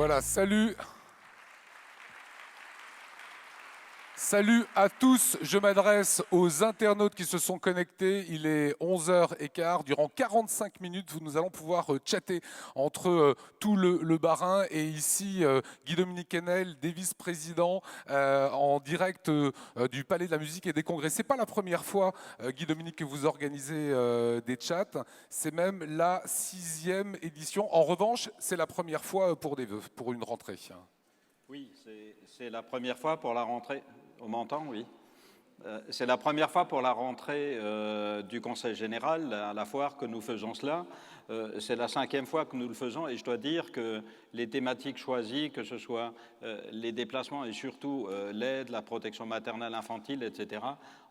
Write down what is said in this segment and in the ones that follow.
Voilà, salut. Salut à tous, je m'adresse aux internautes qui se sont connectés. Il est 11h15. Durant 45 minutes, nous allons pouvoir chatter entre tout le Bas-Rhin et ici Guy-Dominique Kennel, des vice-présidents en direct du Palais de la Musique et des Congrès. C'est pas la première fois, Guy-Dominique, que vous organisez des chats. C'est même la 6e édition. En revanche, c'est la première fois pour une rentrée. Oui, c'est la première fois pour la rentrée. On m'entend, oui. C'est la première fois pour la rentrée du Conseil général à la foire que nous faisons cela. C'est la 5e fois que nous le faisons et je dois dire que les thématiques choisies, que ce soit les déplacements et surtout l'aide, la protection maternelle infantile, etc.,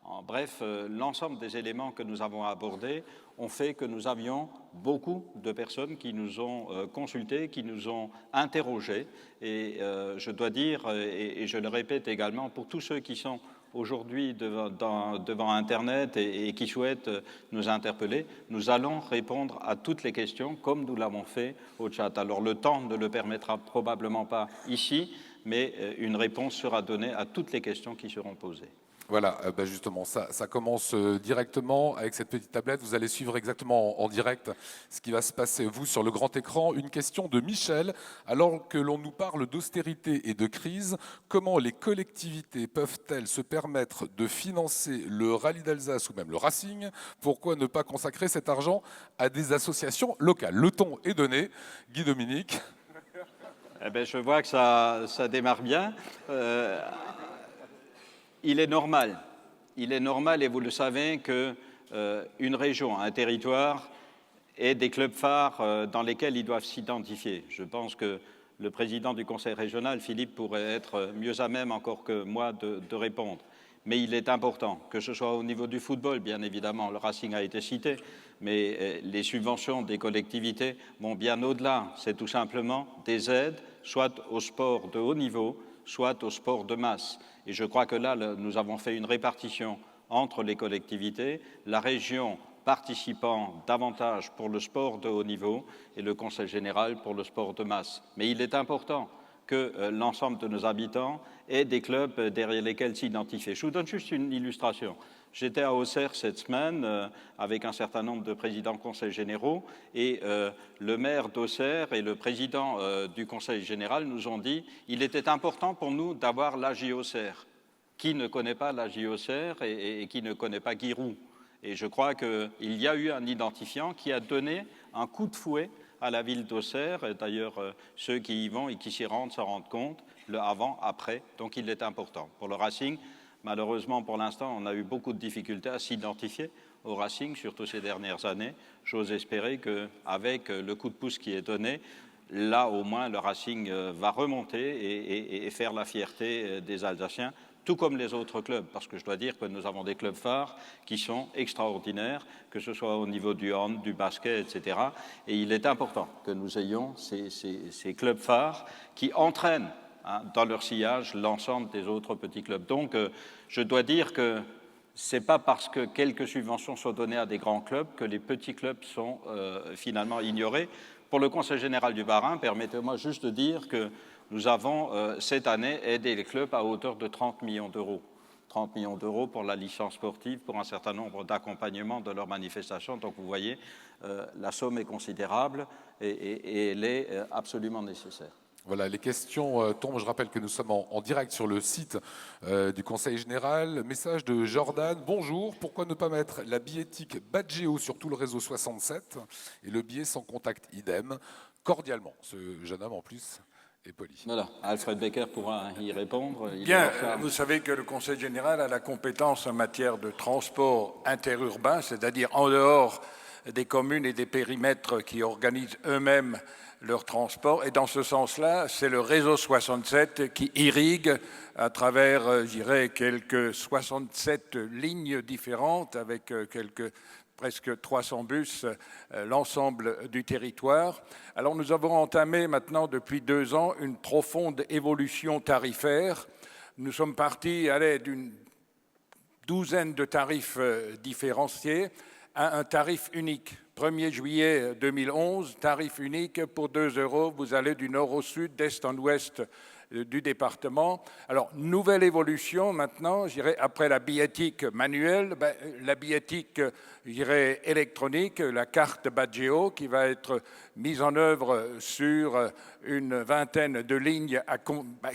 en bref, l'ensemble des éléments que nous avons abordés ont fait que nous avions beaucoup de personnes qui nous ont consultés, qui nous ont interrogés. Et je dois dire, et je le répète également, pour tous ceux qui sont aujourd'hui devant Internet et qui souhaitent nous interpeller, nous allons répondre à toutes les questions comme nous l'avons fait au chat. Alors le temps ne le permettra probablement pas ici, mais une réponse sera donnée à toutes les questions qui seront posées. Voilà, justement, ça commence directement avec cette petite tablette. Vous allez suivre exactement en direct ce qui va se passer, vous, sur le grand écran. Une question de Michel. Alors que l'on nous parle d'austérité et de crise, comment les collectivités peuvent-elles se permettre de financer le Rallye d'Alsace ou même le Racing? Pourquoi ne pas consacrer cet argent à des associations locales? Le ton est donné. Guy-Dominique. Eh bien, je vois que ça démarre bien. Il est normal, et vous le savez, qu'une région, un territoire ait des clubs phares dans lesquels ils doivent s'identifier. Je pense que le président du conseil régional, Philippe, pourrait être mieux à même encore que moi de répondre. Mais il est important, que ce soit au niveau du football, bien évidemment, le Racing a été cité, mais les subventions des collectivités vont bien au-delà. C'est tout simplement des aides, soit au sport de haut niveau, soit au sport de masse. Et je crois que là, nous avons fait une répartition entre les collectivités, la région participant davantage pour le sport de haut niveau et le Conseil général pour le sport de masse. Mais il est important que l'ensemble de nos habitants aient des clubs derrière lesquels s'identifier. Je vous donne juste une illustration. J'étais à Auxerre cette semaine avec un certain nombre de présidents conseils généraux et le maire d'Auxerre et le président du conseil général nous ont dit qu'il était important pour nous d'avoir l'AJ Auxerre. Qui ne connaît pas l'AJ Auxerre et qui ne connaît pas Guy Roux? Et je crois qu'il y a eu un identifiant qui a donné un coup de fouet à la ville d'Auxerre. D'ailleurs, ceux qui y vont et qui s'y rendent s'en rendent compte, le avant, après. Donc il est important. Pour le Racing, malheureusement, pour l'instant, on a eu beaucoup de difficultés à s'identifier au Racing, surtout ces dernières années. J'ose espérer qu'avec le coup de pouce qui est donné, là, au moins, le Racing va remonter et faire la fierté des Alsaciens, tout comme les autres clubs, parce que je dois dire que nous avons des clubs phares qui sont extraordinaires, que ce soit au niveau du hand, du basket, etc. Et il est important que nous ayons ces clubs phares qui entraînent dans leur sillage l'ensemble des autres petits clubs. Donc, je dois dire que ce n'est pas parce que quelques subventions sont données à des grands clubs que les petits clubs sont finalement ignorés. Pour le Conseil général du Bas-Rhin, permettez-moi juste de dire que nous avons cette année aidé les clubs à hauteur de 30 millions d'euros. 30 millions d'euros pour la licence sportive, pour un certain nombre d'accompagnements de leurs manifestations. Donc vous voyez, la somme est considérable et elle est absolument nécessaire. Voilà, les questions tombent. Je rappelle que nous sommes en direct sur le site du Conseil général. Message de Jordan. Bonjour, pourquoi ne pas mettre la billettique Badgeo sur tout le réseau 67 et le billet sans contact idem? Cordialement. Ce jeune homme, en plus, est poli. Voilà, Alfred Becker pourra y répondre. Bien, vous savez que le Conseil général a la compétence en matière de transport interurbain, c'est-à-dire en dehors des communes et des périmètres qui organisent eux-mêmes leur transport. Et dans ce sens-là, c'est le réseau 67 qui irrigue à travers, je dirais, quelques 67 lignes différentes avec presque 300 bus, l'ensemble du territoire. Alors nous avons entamé maintenant depuis 2 ans une profonde évolution tarifaire. Nous sommes partis d'une douzaine de tarifs différenciés à un tarif unique. 1er juillet 2011, tarif unique pour 2 €, vous allez du nord au sud, d'est en ouest du département. Alors, nouvelle évolution maintenant, je dirais, après la billettique manuelle, la billettique, je dirais, électronique, la carte Badgeo qui va être mise en œuvre sur une vingtaine de lignes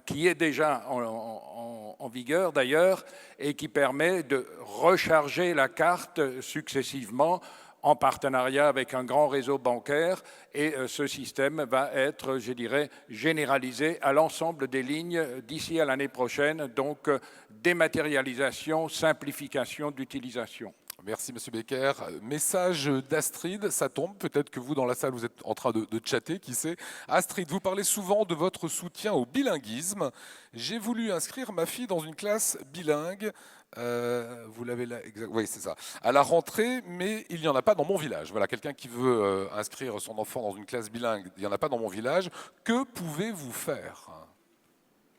qui est déjà en vigueur d'ailleurs et qui permet de recharger la carte successivement en partenariat avec un grand réseau bancaire, et ce système va être, je dirais, généralisé à l'ensemble des lignes d'ici à l'année prochaine, donc dématérialisation, simplification d'utilisation. Merci, Monsieur Becker. Message d'Astrid, ça tombe. Peut-être que vous, dans la salle, vous êtes en train de chatter, qui sait. Astrid, vous parlez souvent de votre soutien au bilinguisme. J'ai voulu inscrire ma fille dans une classe bilingue. Vous l'avez là, oui, c'est ça. À la rentrée, mais il n'y en a pas dans mon village. Voilà, quelqu'un qui veut inscrire son enfant dans une classe bilingue, il n'y en a pas dans mon village. Que pouvez-vous faire?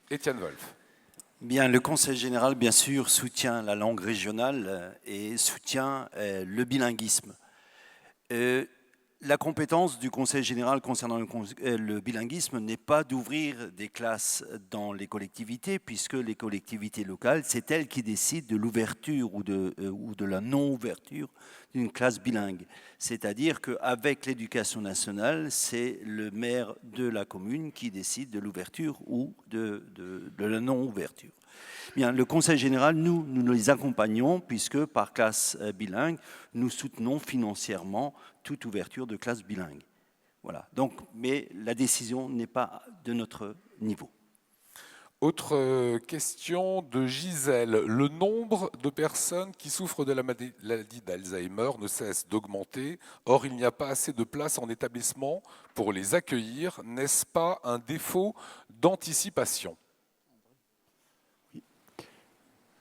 Étienne Wolf. Bien, le Conseil général, bien sûr, soutient la langue régionale et soutient le bilinguisme. La compétence du Conseil général concernant le bilinguisme n'est pas d'ouvrir des classes dans les collectivités, puisque les collectivités locales, c'est elles qui décident de l'ouverture ou de la non-ouverture d'une classe bilingue. C'est-à-dire qu'avec l'éducation nationale, c'est le maire de la commune qui décide de l'ouverture ou de la non-ouverture. Bien, le Conseil général, nous les accompagnons, puisque par classe bilingue, nous soutenons financièrement toute ouverture de classe bilingue. Voilà. Donc, mais la décision n'est pas de notre niveau. Autre question de Gisèle. Le nombre de personnes qui souffrent de la maladie d'Alzheimer ne cesse d'augmenter. Or, il n'y a pas assez de places en établissement pour les accueillir. N'est-ce pas un défaut d'anticipation ?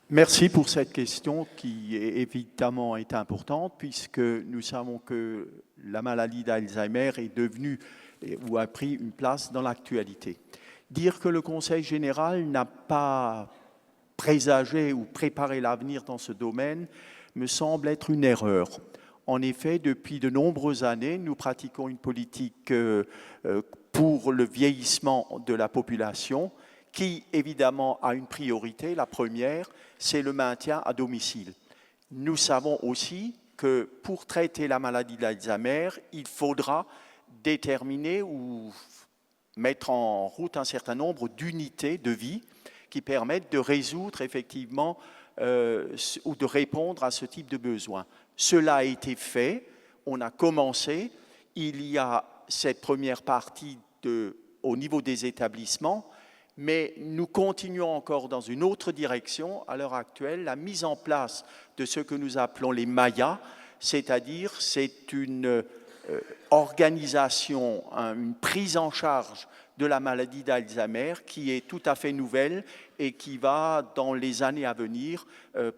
Merci pour cette question qui évidemment est importante, puisque nous savons que la maladie d'Alzheimer est devenue ou a pris une place dans l'actualité. Dire que le Conseil général n'a pas présagé ou préparé l'avenir dans ce domaine me semble être une erreur. En effet, depuis de nombreuses années, nous pratiquons une politique pour le vieillissement de la population qui, évidemment, a une priorité. La première, c'est le maintien à domicile. Nous savons aussi que pour traiter la maladie d'Alzheimer, il faudra déterminer ou mettre en route un certain nombre d'unités de vie qui permettent de résoudre effectivement ou de répondre à ce type de besoin. Cela a été fait, on a commencé, il y a cette première partie au niveau des établissements, mais nous continuons encore dans une autre direction à l'heure actuelle, la mise en place de ce que nous appelons les MAIA, c'est-à-dire c'est une organisation, une prise en charge de la maladie d'Alzheimer qui est tout à fait nouvelle et qui va, dans les années à venir,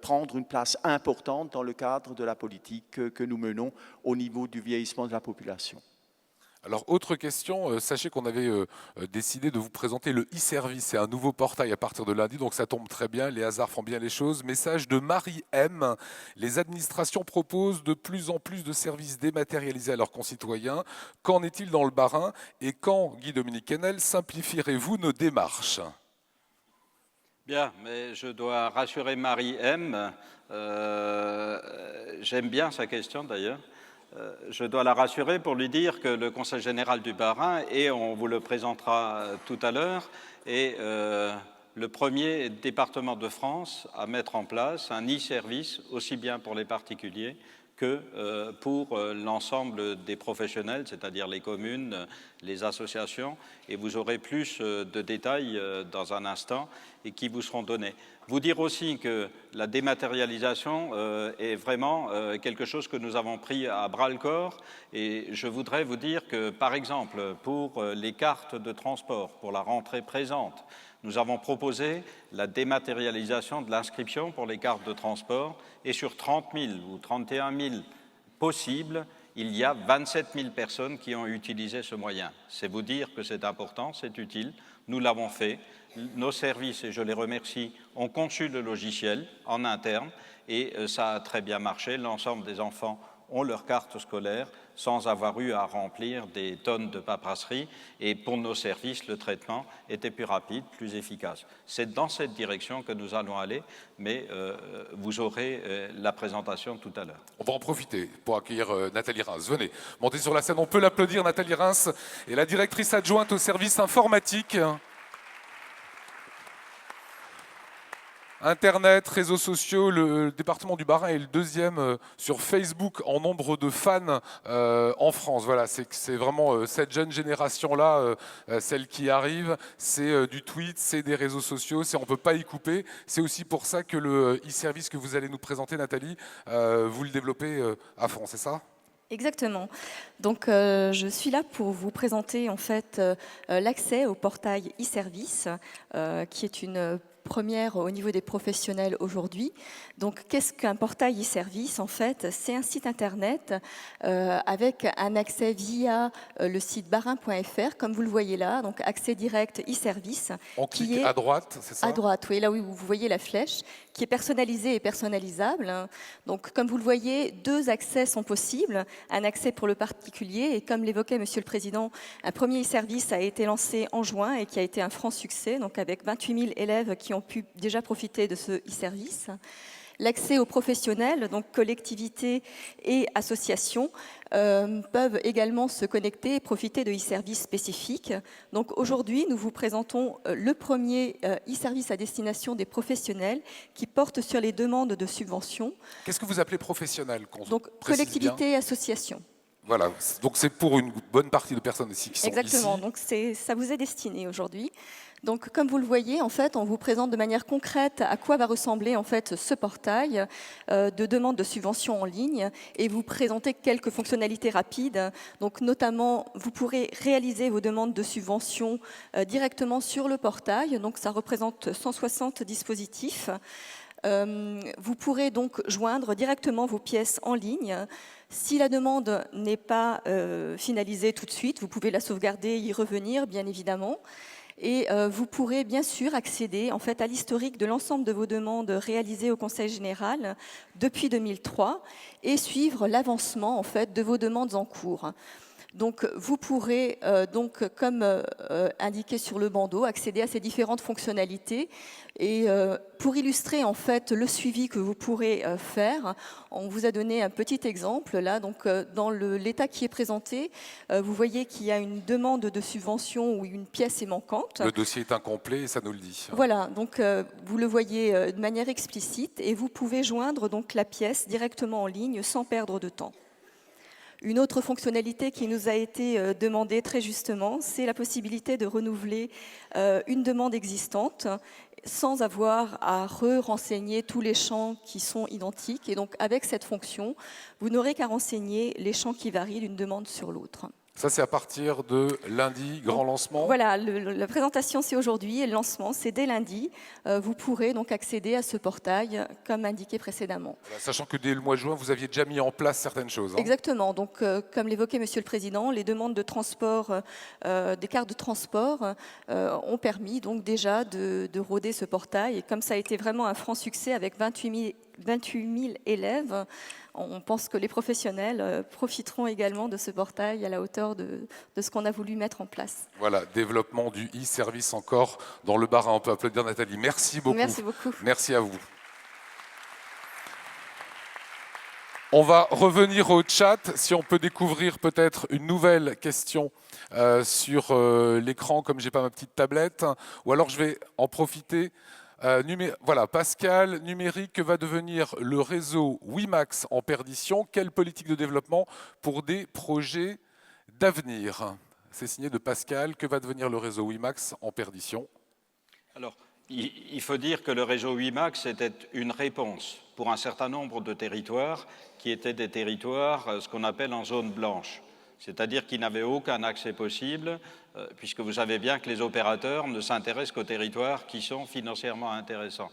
prendre une place importante dans le cadre de la politique que nous menons au niveau du vieillissement de la population. Alors, autre question, sachez qu'on avait décidé de vous présenter le e-service. C'est un nouveau portail à partir de lundi, donc ça tombe très bien, les hasards font bien les choses. Message de Marie M. Les administrations proposent de plus en plus de services dématérialisés à leurs concitoyens. Qu'en est-il dans le Bas-Rhin? Et quand, Guy-Dominique Kennel, simplifierez-vous nos démarches? Bien, mais je dois rassurer Marie M. J'aime bien sa question d'ailleurs. Je dois la rassurer pour lui dire que le Conseil général du Bas-Rhin, et on vous le présentera tout à l'heure, est le premier département de France à mettre en place un e-service, aussi bien pour les particuliers que pour l'ensemble des professionnels, c'est-à-dire les communes, les associations, et vous aurez plus de détails dans un instant et qui vous seront donnés. Vous dire aussi que la dématérialisation est vraiment quelque chose que nous avons pris à bras-le-corps, et je voudrais vous dire que, par exemple, pour les cartes de transport, pour la rentrée présente, nous avons proposé la dématérialisation de l'inscription pour les cartes de transport, et sur 30 000 ou 31 000 possibles, il y a 27 000 personnes qui ont utilisé ce moyen. C'est vous dire que c'est important, c'est utile. Nous l'avons fait. Nos services, et je les remercie, ont conçu le logiciel en interne, et ça a très bien marché. L'ensemble des enfants ont leur carte scolaire sans avoir eu à remplir des tonnes de paperasserie. Et pour nos services, le traitement était plus rapide, plus efficace. C'est dans cette direction que nous allons aller, mais vous aurez la présentation tout à l'heure. On va en profiter pour accueillir Nathalie Reims. Venez, montez sur la scène. On peut l'applaudir, Nathalie Reims est la directrice adjointe au service informatique. Internet, réseaux sociaux, le département du Bas-Rhin est le deuxième sur Facebook en nombre de fans en France. Voilà, c'est vraiment cette jeune génération-là, celle qui arrive, c'est du tweet, c'est des réseaux sociaux, on ne peut pas y couper. C'est aussi pour ça que le e-service que vous allez nous présenter, Nathalie, vous le développez à fond, c'est ça ? Exactement. Donc, je suis là pour vous présenter en fait l'accès au portail e-service, qui est une première au niveau des professionnels aujourd'hui. Donc, qu'est-ce qu'un portail e-service? En fait, c'est un site internet avec un accès via le site barin.fr, comme vous le voyez là, donc accès direct e-service. On clique à droite, c'est ça? À droite, oui, là où vous voyez la flèche, qui est personnalisé et personnalisable. Donc, comme vous le voyez, 2 accès sont possibles. Un accès pour le particulier, et comme l'évoquait Monsieur le Président, un premier e-service a été lancé en juin et qui a été un franc succès, donc avec 28 000 élèves qui ont pu déjà profiter de ce e-service. L'accès aux professionnels, donc collectivités et associations, peuvent également se connecter et profiter de e-services spécifiques. Donc aujourd'hui, nous vous présentons le premier e-service à destination des professionnels qui porte sur les demandes de subventions. Qu'est-ce que vous appelez professionnel? Donc collectivités et associations. Voilà, donc c'est pour une bonne partie de personnes ici qui sont Exactement, ici. donc ça vous est destiné aujourd'hui. Donc, comme vous le voyez, en fait, on vous présente de manière concrète à quoi va ressembler en fait ce portail de demande de subvention en ligne, et vous présenter quelques fonctionnalités rapides. Donc, notamment, vous pourrez réaliser vos demandes de subvention directement sur le portail. Donc, ça représente 160 dispositifs. Vous pourrez donc joindre directement vos pièces en ligne. Si la demande n'est pas finalisée tout de suite, vous pouvez la sauvegarder et y revenir, bien évidemment. Et vous pourrez bien sûr accéder en fait, à l'historique de l'ensemble de vos demandes réalisées au Conseil général depuis 2003 et suivre l'avancement en fait, de vos demandes en cours. Donc, vous pourrez, donc, comme indiqué sur le bandeau, accéder à ces différentes fonctionnalités. Et pour illustrer en fait le suivi que vous pourrez faire, on vous a donné un petit exemple. Là, donc, dans l'état qui est présenté, vous voyez qu'il y a une demande de subvention où une pièce est manquante. Le dossier est incomplet et ça nous le dit. Voilà, donc vous le voyez de manière explicite et vous pouvez joindre donc, la pièce directement en ligne sans perdre de temps. Une autre fonctionnalité qui nous a été demandée très justement, c'est la possibilité de renouveler une demande existante sans avoir à renseigner tous les champs qui sont identiques. Et donc, avec cette fonction, vous n'aurez qu'à renseigner les champs qui varient d'une demande sur l'autre. Ça, c'est à partir de lundi, grand lancement. Voilà, la présentation, c'est aujourd'hui et le lancement, c'est dès lundi. Vous pourrez donc accéder à ce portail, comme indiqué précédemment. Voilà, sachant que dès le mois de juin, vous aviez déjà mis en place certaines choses. Hein. Exactement. Donc, comme l'évoquait Monsieur le Président, les demandes de transport, des cartes de transport, ont permis donc déjà de rôder ce portail. Et comme ça a été vraiment un franc succès avec 28 000 élèves, on pense que les professionnels profiteront également de ce portail à la hauteur de ce qu'on a voulu mettre en place. Voilà, développement du e-service encore dans le Bas-Rhin. On peut applaudir Nathalie. Merci beaucoup. Merci beaucoup. Merci à vous. On va revenir au chat, si on peut découvrir peut-être une nouvelle question sur l'écran, comme je n'ai pas ma petite tablette, ou alors je vais en profiter. Voilà, Pascal, numérique, que va devenir le réseau WiMax en perdition? Quelle politique de développement pour des projets d'avenir? C'est signé de Pascal. Que va devenir le réseau WiMax en perdition? Alors, il faut dire que le réseau WiMax était une réponse pour un certain nombre de territoires qui étaient des territoires, ce qu'on appelle en zone blanche, c'est-à-dire qui n'avaient aucun accès possible, puisque vous savez bien que les opérateurs ne s'intéressent qu'aux territoires qui sont financièrement intéressants.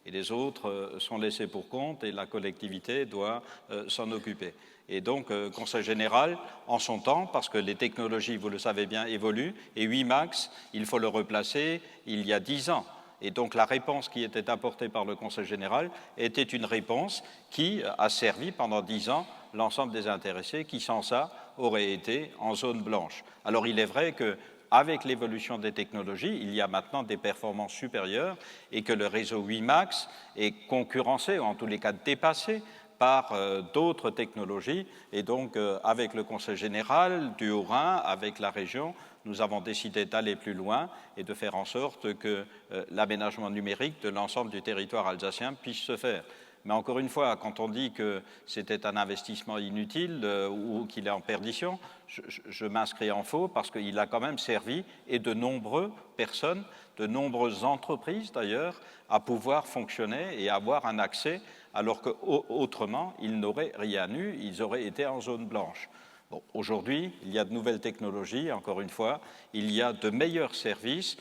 Et les autres sont laissés pour compte et la collectivité doit s'en occuper. Et donc, Conseil général, en son temps, parce que les technologies, vous le savez bien, évoluent, et WiMax, il faut le replacer il y a 10 ans. Et donc la réponse qui était apportée par le Conseil général était une réponse qui a servi pendant 10 ans l'ensemble des intéressés qui, sans ça, auraient été en zone blanche. Alors il est vrai qu'avec l'évolution des technologies, il y a maintenant des performances supérieures et que le réseau WiMAX est concurrencé, ou en tous les cas dépassé, par d'autres technologies. Et donc, avec le Conseil général du Haut-Rhin, avec la région, nous avons décidé d'aller plus loin et de faire en sorte que l'aménagement numérique de l'ensemble du territoire alsacien puisse se faire. Mais encore une fois, quand on dit que c'était un investissement inutile ou qu'il est en perdition, je m'inscris en faux parce qu'il a quand même servi, et de nombreuses personnes, de nombreuses entreprises d'ailleurs, à pouvoir fonctionner et avoir un accès, alors qu'autrement, ils n'auraient rien eu, ils auraient été en zone blanche. Bon, aujourd'hui, il y a de nouvelles technologies, encore une fois, il y a de meilleurs services.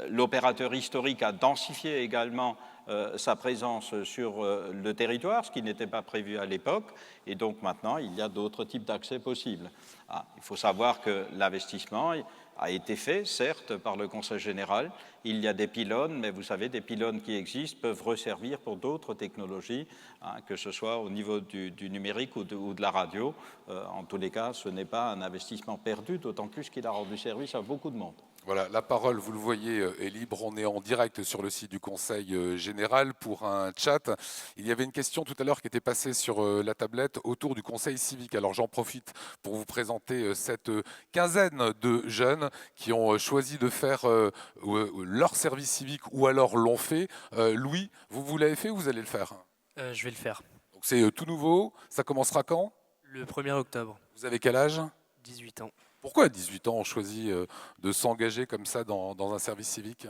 L'opérateur historique a densifié également sa présence sur le territoire, ce qui n'était pas prévu à l'époque, et donc maintenant, il y a d'autres types d'accès possibles. Il faut savoir que l'investissement a été fait, certes, par le Conseil général. Il y a des pylônes, mais vous savez, des pylônes qui existent peuvent resservir pour d'autres technologies, que ce soit au niveau du numérique ou de la radio. En tous les cas, ce n'est pas un investissement perdu, d'autant plus qu'il a rendu service à beaucoup de monde. Voilà, la parole, vous le voyez, est libre. On est en direct sur le site du Conseil général pour un chat. Il y avait une question tout à l'heure qui était passée sur la tablette autour du Conseil civique. Alors j'en profite pour vous présenter cette quinzaine de jeunes qui ont choisi de faire leur service civique ou alors l'ont fait. Louis, vous l'avez fait ou vous allez le faire? Je vais le faire. Donc c'est tout nouveau. Ça commencera quand? Le 1er octobre. Vous avez quel âge? 18 ans. Pourquoi à 18 ans on choisit de s'engager comme ça dans un service civique?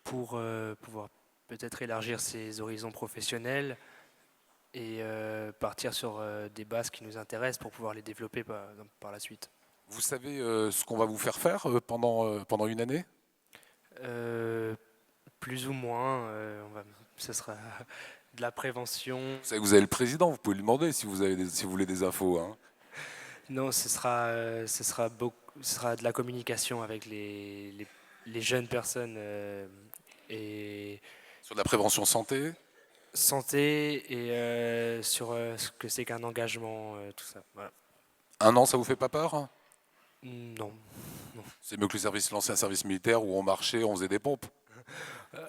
Pour pouvoir peut-être élargir ses horizons professionnels et partir sur des bases qui nous intéressent pour pouvoir les développer par la suite. Vous savez ce qu'on va vous faire pendant une année? Plus ou moins. Ce sera de la prévention. Vous savez que vous avez le président, vous pouvez lui demander si vous voulez des infos. Hein. Non, ce sera de la communication avec les jeunes personnes et Sur de la prévention santé? santé et sur ce que c'est qu'un engagement, tout ça. Voilà. Un an, ça vous fait pas peur? Non. C'est mieux que l'ancien service militaire où on marchait, on faisait des pompes.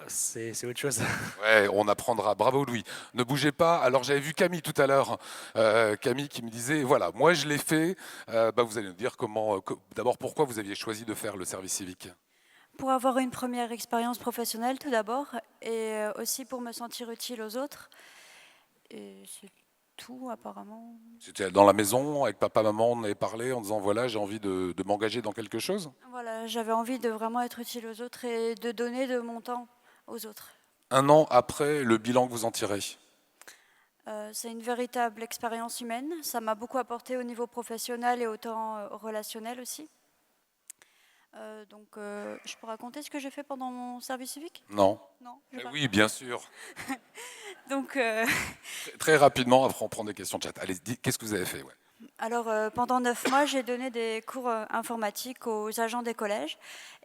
C'est autre chose. Ouais, on apprendra. Bravo Louis. Ne bougez pas. Alors j'avais vu Camille tout à l'heure. Camille qui me disait, voilà, moi je l'ai fait. Vous allez nous dire d'abord pourquoi vous aviez choisi de faire le service civique. Pour avoir une première expérience professionnelle tout d'abord, et aussi pour me sentir utile aux autres. Et c'est tout apparemment. C'était dans la maison, avec papa, maman, on avait parlé en disant, voilà, j'ai envie de m'engager dans quelque chose. Voilà, j'avais envie de vraiment être utile aux autres et de donner de mon temps aux autres. Un an après, le bilan que vous en tirez? C'est une véritable expérience humaine. Ça m'a beaucoup apporté au niveau professionnel et autant relationnel aussi. Je peux raconter ce que j'ai fait pendant mon service civique? Non. Non. Oui, bien sûr. Donc, Très rapidement, après on prend des questions de chat. Allez, qu'est-ce que vous avez fait? Alors, pendant 9 mois, j'ai donné des cours informatiques aux agents des collèges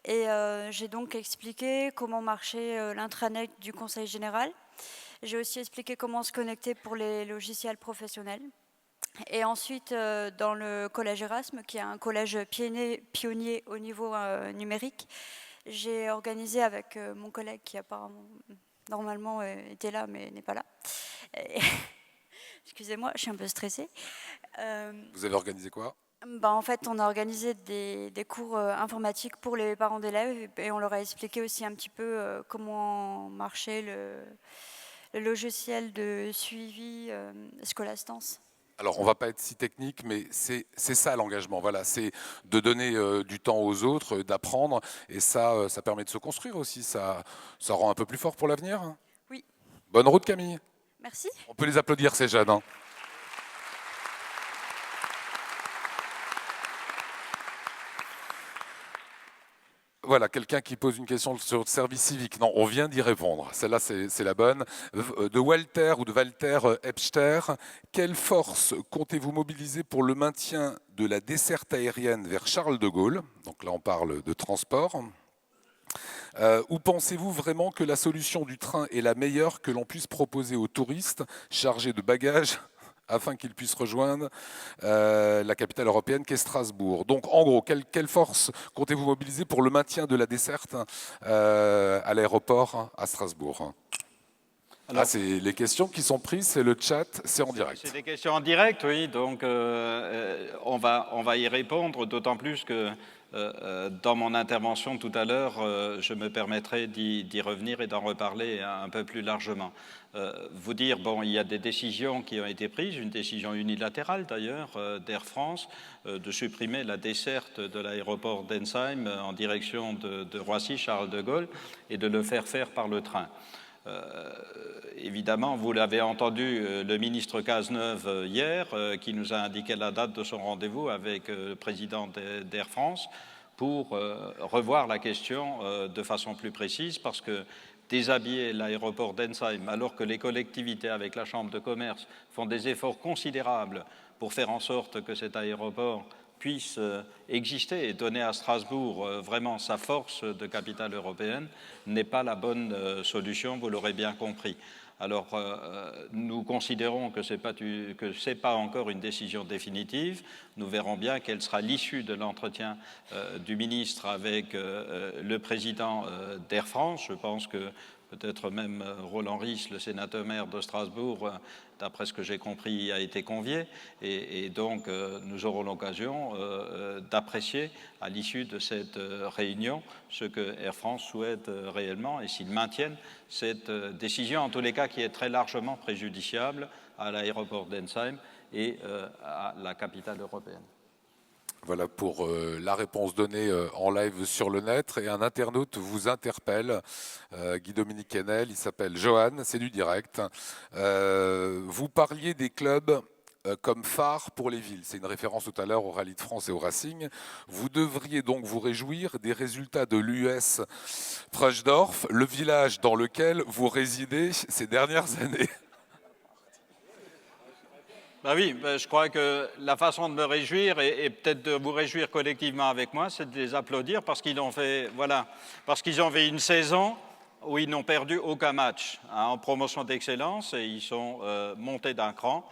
et j'ai donc expliqué comment marchait l'intranet du Conseil général. J'ai aussi expliqué comment se connecter pour les logiciels professionnels. Et ensuite, dans le collège Erasme, qui est un collège pionnier au niveau numérique, j'ai organisé avec mon collègue qui apparemment, normalement, était là, mais n'est pas là. Excusez-moi, je suis un peu stressée. Vous avez organisé quoi? En fait, on a organisé des cours informatiques pour les parents d'élèves et on leur a expliqué aussi un petit peu comment marchait le logiciel de suivi Scholastance. Alors, on ne va pas être si technique, mais c'est ça l'engagement. Voilà, c'est de donner du temps aux autres, d'apprendre, et ça permet de se construire aussi. Ça rend un peu plus fort pour l'avenir. Oui. Bonne route, Camille. Merci. On peut les applaudir, ces jeunes. Hein. Voilà, quelqu'un qui pose une question sur le service civique. Non, on vient d'y répondre. Celle-là, c'est la bonne. De Walter Epster, quelle force comptez-vous mobiliser pour le maintien de la desserte aérienne vers Charles de Gaulle? Donc là, on parle de transport. Ou pensez-vous vraiment que la solution du train est la meilleure que l'on puisse proposer aux touristes chargés de bagages afin qu'ils puissent rejoindre la capitale européenne qu'est Strasbourg. Donc en gros, quelle force comptez-vous mobiliser pour le maintien de la desserte à l'aéroport à Strasbourg? Alors, c'est les questions qui sont prises, c'est le chat, c'est en direct. C'est des questions en direct, oui, donc on va y répondre, d'autant plus que dans mon intervention tout à l'heure, je me permettrai d'y revenir et d'en reparler un peu plus largement. Vous dire, bon, il y a des décisions qui ont été prises, une décision unilatérale d'ailleurs d'Air France, de supprimer la desserte de l'aéroport d'Ensheim en direction de Roissy-Charles de Gaulle et de le faire par le train. Évidemment, vous l'avez entendu, le ministre Cazeneuve hier, qui nous a indiqué la date de son rendez-vous avec le président d'Air France pour revoir la question de façon plus précise, parce que déshabiller l'aéroport d'Ensheim, alors que les collectivités, avec la Chambre de commerce, font des efforts considérables pour faire en sorte que cet aéroport puisse exister et donner à Strasbourg vraiment sa force de capitale européenne, n'est pas la bonne solution, vous l'aurez bien compris. Alors, nous considérons que ce n'est pas encore une décision définitive. Nous verrons bien quelle sera l'issue de l'entretien du ministre avec le président d'Air France. Je pense que peut-être même Roland Ries, le sénateur-maire de Strasbourg, d'après ce que j'ai compris, a été convié. Et donc, nous aurons l'occasion d'apprécier, à l'issue de cette réunion, ce que Air France souhaite réellement et s'ils maintiennent cette décision, en tous les cas, qui est très largement préjudiciable à l'aéroport d'Ensheim et à la capitale européenne. Voilà pour la réponse donnée en live sur le net. Et un internaute vous interpelle, Guy-Dominique Kennel, il s'appelle Johan, c'est du direct. Vous parliez des clubs comme phare pour les villes. C'est une référence tout à l'heure au Rallye de France et au Racing. Vous devriez donc vous réjouir des résultats de l'US Trösdorf, le village dans lequel vous résidez ces dernières années. Ben oui, je crois que la façon de me réjouir et peut-être de vous réjouir collectivement avec moi, c'est de les applaudir parce qu'ils ont fait, voilà, parce qu'ils ont fait une saison où ils n'ont perdu aucun match en promotion d'excellence et ils sont montés d'un cran.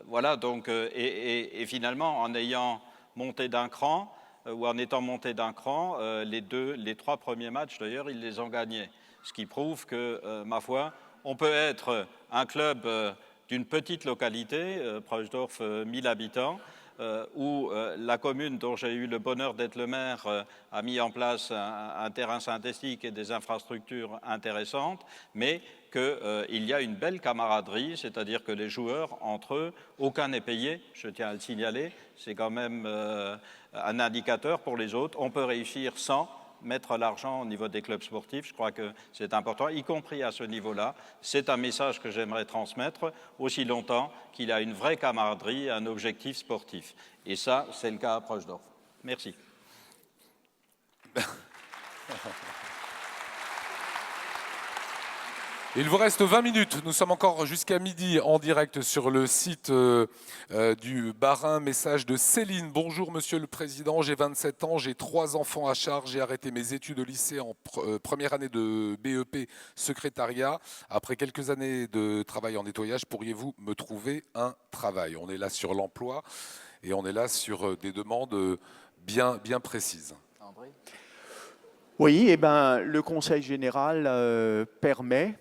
Voilà, donc, et finalement, en ayant monté d'un cran ou en étant montés d'un cran, les 3 premiers matchs d'ailleurs, ils les ont gagnés. Ce qui prouve que, ma foi, on peut être un club d'une petite localité, Preuschdorf, 1000 habitants, où la commune dont j'ai eu le bonheur d'être le maire a mis en place un terrain synthétique et des infrastructures intéressantes, mais qu'il y a une belle camaraderie, c'est-à-dire que les joueurs, entre eux, aucun n'est payé, je tiens à le signaler, c'est quand même un indicateur pour les autres. On peut réussir sans mettre l'argent au niveau des clubs sportifs, je crois que c'est important, y compris à ce niveau-là. C'est un message que j'aimerais transmettre aussi longtemps qu'il y a une vraie camaraderie, un objectif sportif. Et ça, c'est le cas à Preuschdorf. Merci. Il vous reste 20 minutes. Nous sommes encore jusqu'à midi en direct sur le site du Bas-Rhin. Message de Céline. Bonjour Monsieur le Président, j'ai 27 ans, j'ai 3 enfants à charge. J'ai arrêté mes études au lycée en première année de BEP secrétariat. Après quelques années de travail en nettoyage, pourriez-vous me trouver un travail? On est là sur l'emploi et on est là sur des demandes bien précises. Oui, eh ben, le Conseil général permet,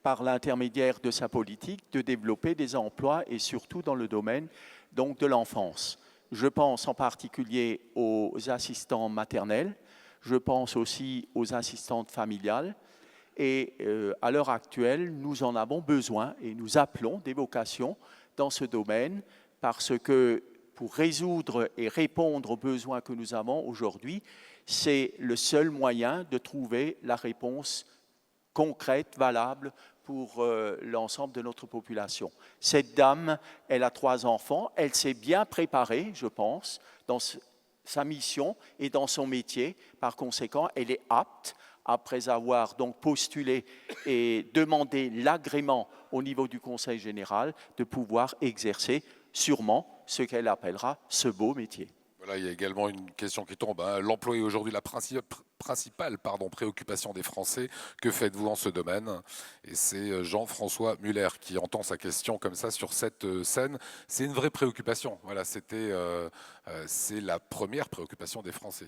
par l'intermédiaire de sa politique, de développer des emplois et surtout dans le domaine donc, de l'enfance. Je pense en particulier aux assistants maternels, je pense aussi aux assistantes familiales et à l'heure actuelle, nous en avons besoin et nous appelons des vocations dans ce domaine parce que pour résoudre et répondre aux besoins que nous avons aujourd'hui, c'est le seul moyen de trouver la réponse concrète, valable pour l'ensemble de notre population. Cette dame, elle a 3 enfants, elle s'est bien préparée, je pense, dans sa mission et dans son métier. Par conséquent, elle est apte, après avoir donc postulé et demandé l'agrément au niveau du Conseil général, de pouvoir exercer sûrement ce qu'elle appellera ce beau métier. Voilà, il y a également une question qui tombe. Hein. L'emploi est aujourd'hui la principale préoccupation des Français. Que faites-vous en ce domaine? Et c'est Jean-François Muller qui entend sa question comme ça sur cette scène. C'est une vraie préoccupation. Voilà, c'est la première préoccupation des Français.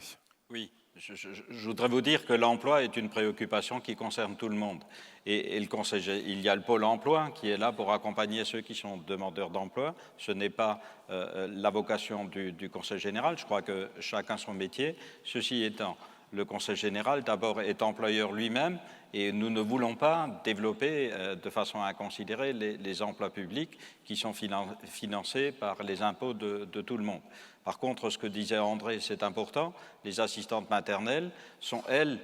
Oui, je voudrais vous dire que l'emploi est une préoccupation qui concerne tout le monde. Et il y a le pôle emploi qui est là pour accompagner ceux qui sont demandeurs d'emploi. Ce n'est pas la vocation du Conseil général. Je crois que chacun son métier. Ceci étant, le Conseil général, d'abord, est employeur lui-même et nous ne voulons pas développer de façon inconsidérée les emplois publics qui sont financés par les impôts de tout le monde. Par contre, ce que disait André, c'est important, les assistantes maternelles sont, elles,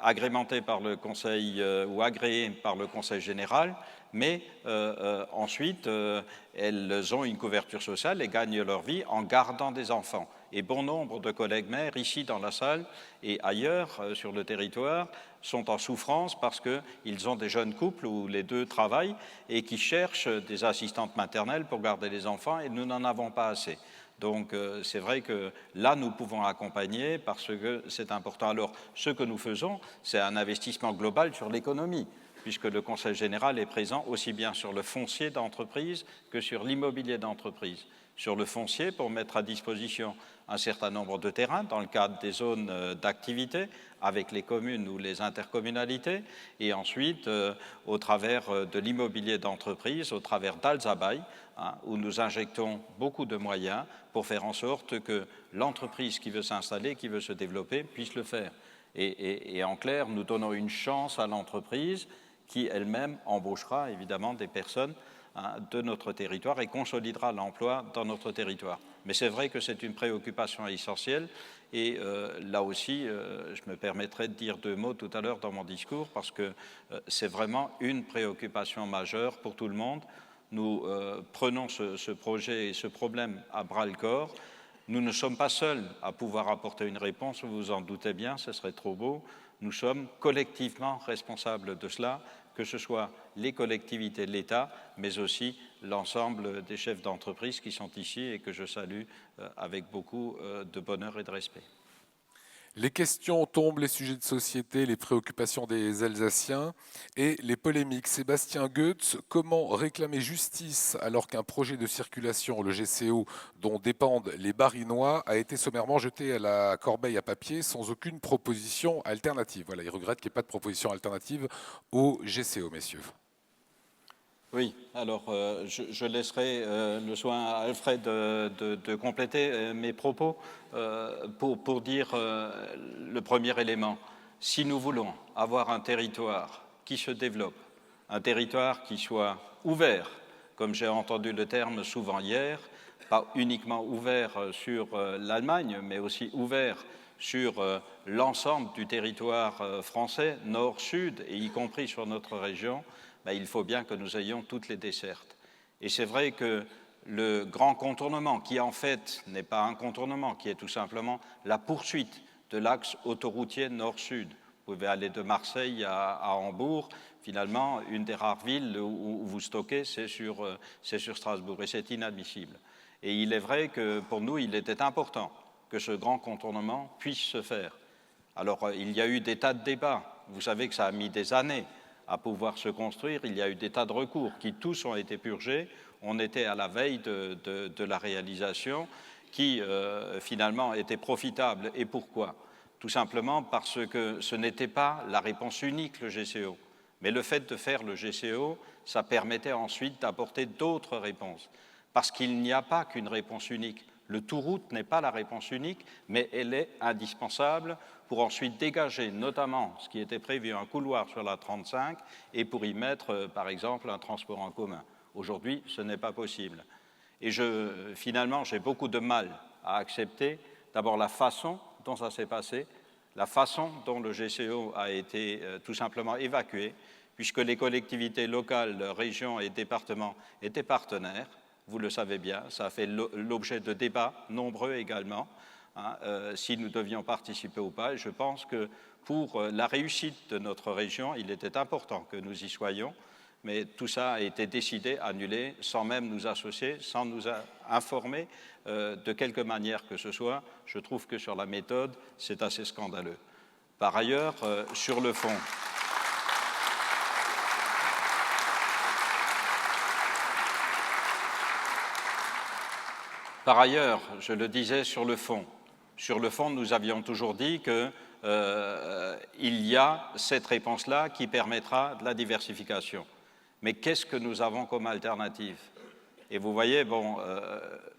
agrémentées par le Conseil ou agréées par le Conseil général, mais ensuite, elles ont une couverture sociale et gagnent leur vie en gardant des enfants. Et bon nombre de collègues maires, ici dans la salle et ailleurs sur le territoire, sont en souffrance parce qu'ils ont des jeunes couples où les deux travaillent et qui cherchent des assistantes maternelles pour garder les enfants et nous n'en avons pas assez. Donc c'est vrai que là, nous pouvons accompagner parce que c'est important. Alors, ce que nous faisons, c'est un investissement global sur l'économie, puisque le Conseil général est présent aussi bien sur le foncier d'entreprise que sur l'immobilier d'entreprise. Sur le foncier, pour mettre à disposition un certain nombre de terrains dans le cadre des zones d'activité avec les communes ou les intercommunalités, et ensuite au travers de l'immobilier d'entreprise, au travers d'Alzabaï, où nous injectons beaucoup de moyens pour faire en sorte que l'entreprise qui veut s'installer, qui veut se développer, puisse le faire. Et en clair, nous donnons une chance à l'entreprise qui elle-même embauchera évidemment des personnes de notre territoire et consolidera l'emploi dans notre territoire. Mais c'est vrai que c'est une préoccupation essentielle et là aussi, je me permettrai de dire 2 mots tout à l'heure dans mon discours parce que c'est vraiment une préoccupation majeure pour tout le monde. Nous prenons ce projet et ce problème à bras-le-corps. Nous ne sommes pas seuls à pouvoir apporter une réponse, vous vous en doutez bien, ce serait trop beau. Nous sommes collectivement responsables de cela, que ce soit les collectivités de l'État, mais aussi l'ensemble des chefs d'entreprise qui sont ici et que je salue avec beaucoup de bonheur et de respect. Les questions tombent, les sujets de société, les préoccupations des Alsaciens et les polémiques. Sébastien Goetz, comment réclamer justice alors qu'un projet de circulation, le GCO, dont dépendent les Barinois, a été sommairement jeté à la corbeille à papier sans aucune proposition alternative? Voilà, il regrette qu'il n'y ait pas de proposition alternative au GCO, messieurs. Oui, alors je laisserai le soin à Alfred de compléter mes propos pour dire le premier élément. Si nous voulons avoir un territoire qui se développe, un territoire qui soit ouvert, comme j'ai entendu le terme souvent hier, pas uniquement ouvert sur l'Allemagne, mais aussi ouvert sur l'ensemble du territoire français, nord-sud, et y compris sur notre région, il faut bien que nous ayons toutes les dessertes. Et c'est vrai que le grand contournement, qui en fait n'est pas un contournement, qui est tout simplement la poursuite de l'axe autoroutier nord-sud. Vous pouvez aller de Marseille à Hambourg, finalement, une des rares villes où vous stockez, c'est sur Strasbourg, et c'est inadmissible. Et il est vrai que pour nous, il était important que ce grand contournement puisse se faire. Alors, il y a eu des tas de débats. Vous savez que ça a mis des années à pouvoir se construire. Il y a eu des tas de recours qui tous ont été purgés. On était à la veille de la réalisation qui, finalement, était profitable. Et pourquoi? Tout simplement parce que ce n'était pas la réponse unique, le GCO. Mais le fait de faire le GCO, ça permettait ensuite d'apporter d'autres réponses. Parce qu'il n'y a pas qu'une réponse unique. Le tout-route n'est pas la réponse unique, mais elle est indispensable pour ensuite dégager notamment ce qui était prévu, un couloir sur la 35, et pour y mettre, par exemple, un transport en commun. Aujourd'hui, ce n'est pas possible. Et finalement, j'ai beaucoup de mal à accepter d'abord la façon dont ça s'est passé, la façon dont le GCO a été tout simplement évacué, puisque les collectivités locales, régions et départements étaient partenaires. Vous le savez bien, ça a fait l'objet de débats nombreux également, si nous devions participer ou pas. Et je pense que pour la réussite de notre région, il était important que nous y soyons. mais tout ça a été décidé, annulé, sans même nous associer, sans nous informer de quelque manière que ce soit. Je trouve que sur la méthode, c'est assez scandaleux. Par ailleurs, sur le fond... Par ailleurs, je le disais sur le fond, nous avions toujours dit qu'il y a cette réponse-là qui permettra de la diversification. Mais qu'est-ce que nous avons comme alternative? Et vous voyez, bon,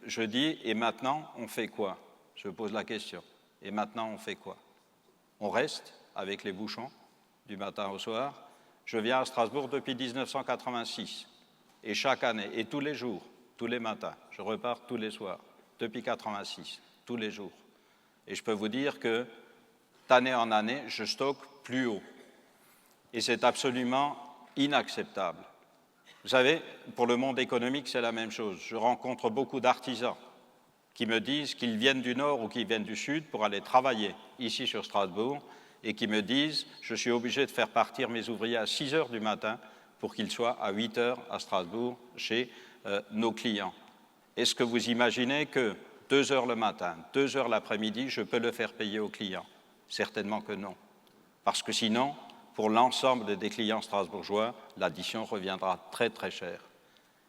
je dis, et maintenant, on fait quoi? Je pose la question. Et maintenant, on fait quoi? On reste avec les bouchons du matin au soir. Je viens à Strasbourg depuis 1986. Et chaque année, et tous les jours, tous les matins, je repars tous les soirs, depuis 1986, tous les jours. Et je peux vous dire que d'année en année, je stocke plus haut. Et c'est absolument inacceptable. Vous savez, pour le monde économique, c'est la même chose. Je rencontre beaucoup d'artisans qui me disent qu'ils viennent du Nord ou qu'ils viennent du Sud pour aller travailler ici sur Strasbourg et qui me disent « je suis obligé de faire partir mes ouvriers à 6 heures du matin pour qu'ils soient à 8 heures à Strasbourg chez nos clients. Est-ce que vous imaginez que 2 heures le matin, 2 heures l'après-midi, je peux le faire payer aux clients? Certainement que non. Parce que sinon, pour l'ensemble des clients strasbourgeois, l'addition reviendra très très cher.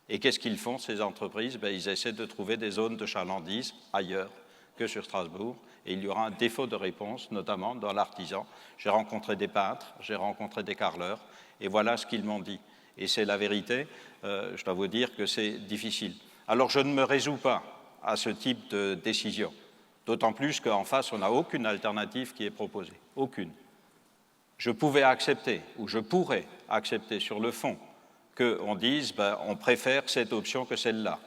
Et qu'est-ce qu'ils font, ces entreprises? Ils essaient de trouver des zones de chalandise ailleurs que sur Strasbourg. Et il y aura un défaut de réponse, notamment dans l'artisan. J'ai rencontré des peintres, j'ai rencontré des carreleurs, et voilà ce qu'ils m'ont dit. Et c'est la vérité, je dois vous dire que c'est difficile. Alors je ne me résous pas à ce type de décision, d'autant plus qu'en face, on n'a aucune alternative qui est proposée, aucune. Je pouvais accepter, ou je pourrais accepter sur le fond, qu'on dise on préfère cette option que celle-là.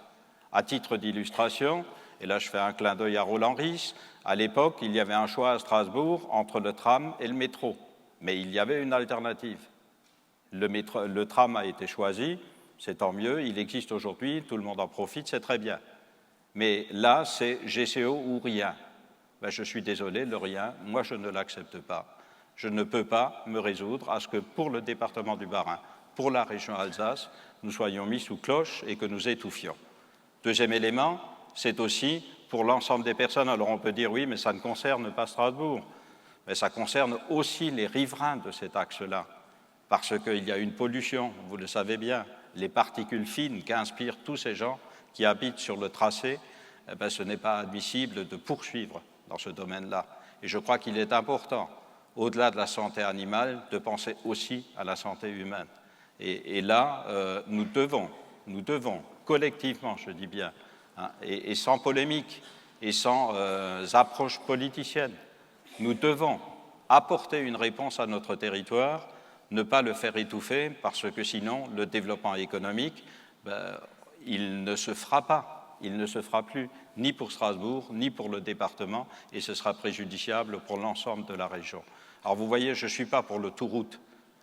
À titre d'illustration, et là je fais un clin d'œil à Roland Ries, à l'époque, il y avait un choix à Strasbourg entre le tram et le métro, mais il y avait une alternative. Le tram a été choisi, c'est tant mieux, il existe aujourd'hui, tout le monde en profite, c'est très bien. Mais là, c'est GCO ou rien. Je suis désolé, le rien, moi je ne l'accepte pas. Je ne peux pas me résoudre à ce que pour le département du Bas-Rhin, pour la région Alsace, nous soyons mis sous cloche et que nous étouffions. Deuxième élément, c'est aussi pour l'ensemble des personnes. Alors on peut dire oui, mais ça ne concerne pas Strasbourg. Mais ça concerne aussi les riverains de cet axe-là. Parce qu'il y a une pollution, vous le savez bien, les particules fines qu'inspirent tous ces gens qui habitent sur le tracé, ce n'est pas admissible de poursuivre dans ce domaine-là. Et je crois qu'il est important, au-delà de la santé animale, de penser aussi à la santé humaine. Et là, nous devons, collectivement, je dis bien, et sans polémique, et sans approche politicienne, nous devons apporter une réponse à notre territoire, ne pas le faire étouffer, parce que sinon, le développement économique, il ne se fera pas, il ne se fera plus, ni pour Strasbourg, ni pour le département, et ce sera préjudiciable pour l'ensemble de la région. Alors vous voyez, je ne suis pas pour le tout-route.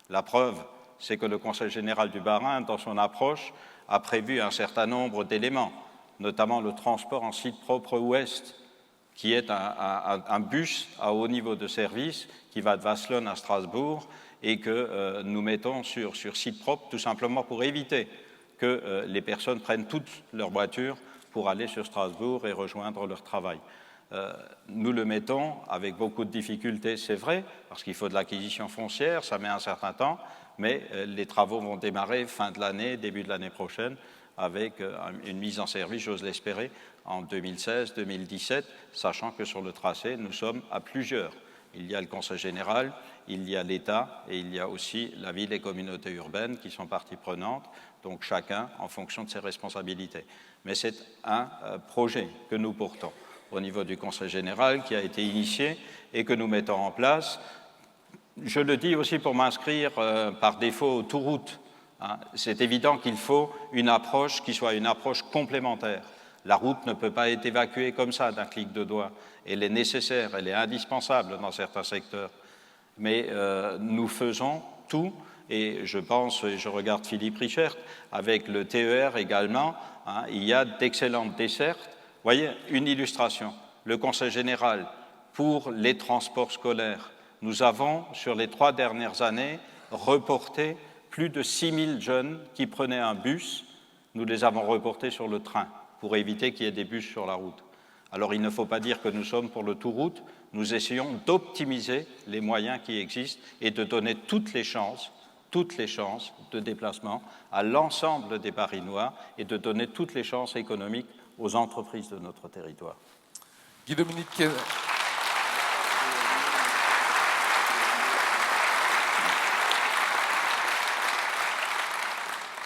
La preuve, c'est que le Conseil général du Bas-Rhin, dans son approche, a prévu un certain nombre d'éléments, notamment le transport en site propre ouest, qui est un bus à haut niveau de service qui va de Wasselonne à Strasbourg et que nous mettons sur site propre tout simplement pour éviter que les personnes prennent toutes leurs voitures pour aller sur Strasbourg et rejoindre leur travail. Nous le mettons avec beaucoup de difficultés, c'est vrai, parce qu'il faut de l'acquisition foncière, ça met un certain temps, mais les travaux vont démarrer fin de l'année, début de l'année prochaine, avec une mise en service, j'ose l'espérer, en 2016-2017, sachant que sur le tracé, nous sommes à plusieurs. Il y a le Conseil général, il y a l'État et il y a aussi la ville et communautés urbaines qui sont parties prenantes, donc chacun en fonction de ses responsabilités. Mais c'est un projet que nous portons au niveau du Conseil général qui a été initié et que nous mettons en place. Je le dis aussi pour m'inscrire par défaut au tout-route. C'est évident qu'il faut une approche qui soit une approche complémentaire. La route ne peut pas être évacuée comme ça d'un clic de doigt. Elle est nécessaire, elle est indispensable dans certains secteurs. Mais nous faisons tout, et je pense, et je regarde Philippe Richert, avec le TER également, il y a d'excellentes dessertes. Vous voyez, une illustration. Le Conseil général pour les transports scolaires. Nous avons, sur les 3 dernières années, reporté plus de 6000 jeunes qui prenaient un bus, nous les avons reportés sur le train pour éviter qu'il y ait des bus sur la route. Alors il ne faut pas dire que nous sommes pour le tout-route, nous essayons d'optimiser les moyens qui existent et de donner toutes les chances de déplacement à l'ensemble des Parinois et de donner toutes les chances économiques aux entreprises de notre territoire. Guy-Dominique.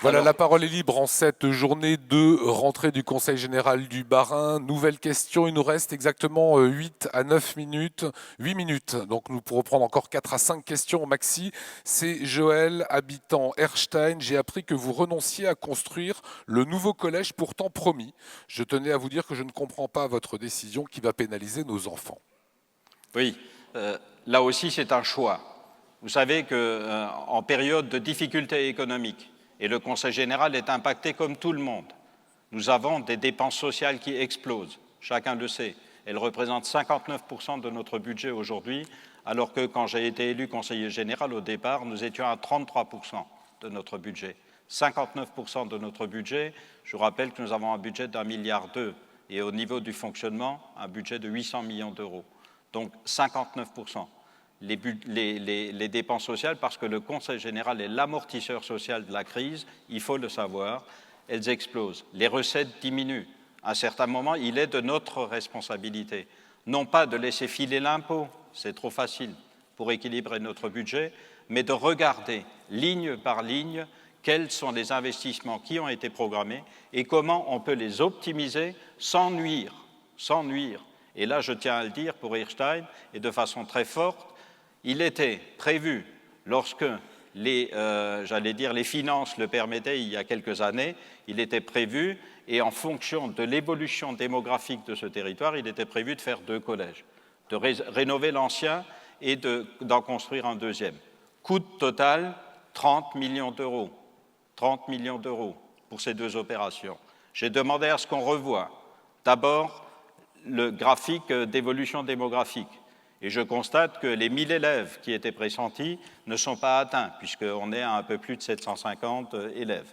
Voilà, la parole est libre en cette journée de rentrée du Conseil général du Bas-Rhin. Nouvelle question, il nous reste exactement 8 à 9 minutes, 8 minutes. Donc nous pourrons prendre encore 4 à 5 questions au maxi. C'est Joël, habitant Erstein. J'ai appris que vous renonciez à construire le nouveau collège pourtant promis. Je tenais à vous dire que je ne comprends pas votre décision qui va pénaliser nos enfants. Oui, là aussi c'est un choix. Vous savez qu'en période de difficultés économiques, et le Conseil général est impacté comme tout le monde. Nous avons des dépenses sociales qui explosent, chacun le sait. Elles représentent 59% de notre budget aujourd'hui, alors que quand j'ai été élu conseiller général au départ, nous étions à 33% de notre budget. 59% de notre budget, je vous rappelle que nous avons un budget d'1,2 milliard et au niveau du fonctionnement, un budget de 800 millions d'euros. Donc 59%. Les dépenses sociales, parce que le Conseil général est l'amortisseur social de la crise, il faut le savoir, elles explosent. Les recettes diminuent. À un certain moment, il est de notre responsabilité, non pas de laisser filer l'impôt, c'est trop facile pour équilibrer notre budget, mais de regarder ligne par ligne quels sont les investissements qui ont été programmés et comment on peut les optimiser sans nuire. Et là, je tiens à le dire pour Erstein, et de façon très forte, il était prévu, lorsque les finances le permettaient il y a quelques années, il était prévu, et en fonction de l'évolution démographique de ce territoire, il était prévu de faire 2 collèges, de rénover l'ancien et d'en construire un deuxième. Coût total, 30 millions d'euros. 30 millions d'euros pour ces 2 opérations. J'ai demandé à ce qu'on revoie d'abord le graphique d'évolution démographique. Et je constate que les 1000 élèves qui étaient pressentis ne sont pas atteints, puisqu'on est à un peu plus de 750 élèves.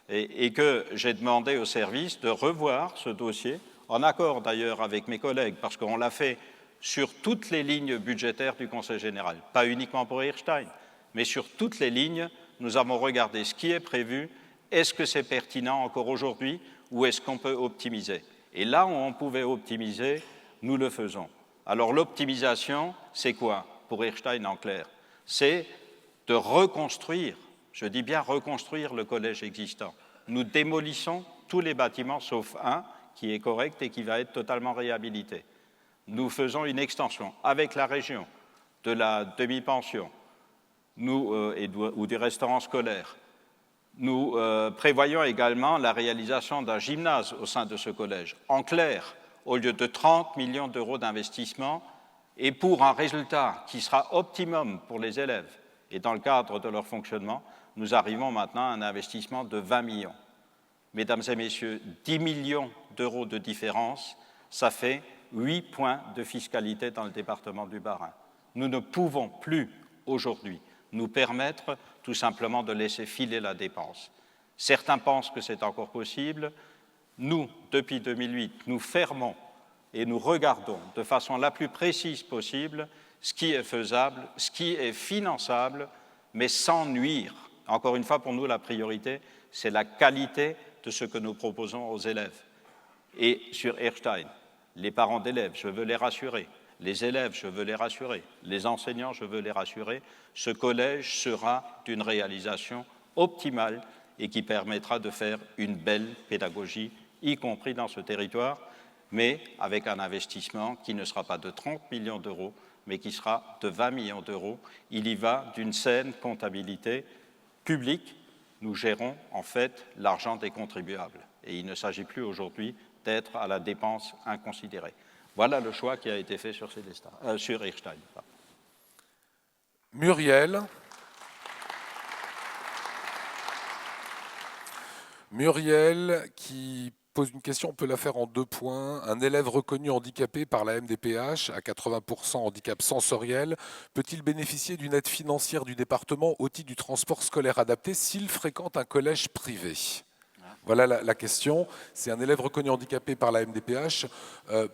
Et que j'ai demandé au service de revoir ce dossier, en accord d'ailleurs avec mes collègues, parce qu'on l'a fait sur toutes les lignes budgétaires du Conseil général, pas uniquement pour Erstein, mais sur toutes les lignes, nous avons regardé ce qui est prévu, est-ce que c'est pertinent encore aujourd'hui, ou est-ce qu'on peut optimiser? Et là où on pouvait optimiser, nous le faisons. Alors l'optimisation, c'est quoi pour Erstein en clair? C'est de reconstruire, je dis bien reconstruire le collège existant. Nous démolissons tous les bâtiments sauf un qui est correct et qui va être totalement réhabilité. Nous faisons une extension avec la région de la demi-pension ou du restaurant scolaire. Nous prévoyons également la réalisation d'un gymnase au sein de ce collège. En clair, au lieu de 30 millions d'euros d'investissement, et pour un résultat qui sera optimum pour les élèves et dans le cadre de leur fonctionnement, nous arrivons maintenant à un investissement de 20 millions. Mesdames et messieurs, 10 millions d'euros de différence, ça fait 8 points de fiscalité dans le département du Bas-Rhin. Nous ne pouvons plus, aujourd'hui, nous permettre tout simplement de laisser filer la dépense. Certains pensent que c'est encore possible. Nous, depuis 2008, nous fermons et nous regardons de façon la plus précise possible ce qui est faisable, ce qui est finançable, mais sans nuire. Encore une fois, pour nous, la priorité, c'est la qualité de ce que nous proposons aux élèves. Et sur Erstein, les parents d'élèves, je veux les rassurer. Les élèves, je veux les rassurer. Les enseignants, je veux les rassurer. Ce collège sera d'une réalisation optimale et qui permettra de faire une belle pédagogie, y compris dans ce territoire, mais avec un investissement qui ne sera pas de 30 millions d'euros, mais qui sera de 20 millions d'euros. Il y va d'une saine comptabilité publique. Nous gérons en fait l'argent des contribuables. Et il ne s'agit plus aujourd'hui d'être à la dépense inconsidérée. Voilà le choix qui a été fait sur Erstein. Muriel. Muriel qui pose une question, on peut la faire en 2 points. Un élève reconnu handicapé par la MDPH à 80% handicap sensoriel peut-il bénéficier d'une aide financière du département au titre du transport scolaire adapté s'il fréquente un collège privé? Voilà la question. C'est un élève reconnu handicapé par la MDPH.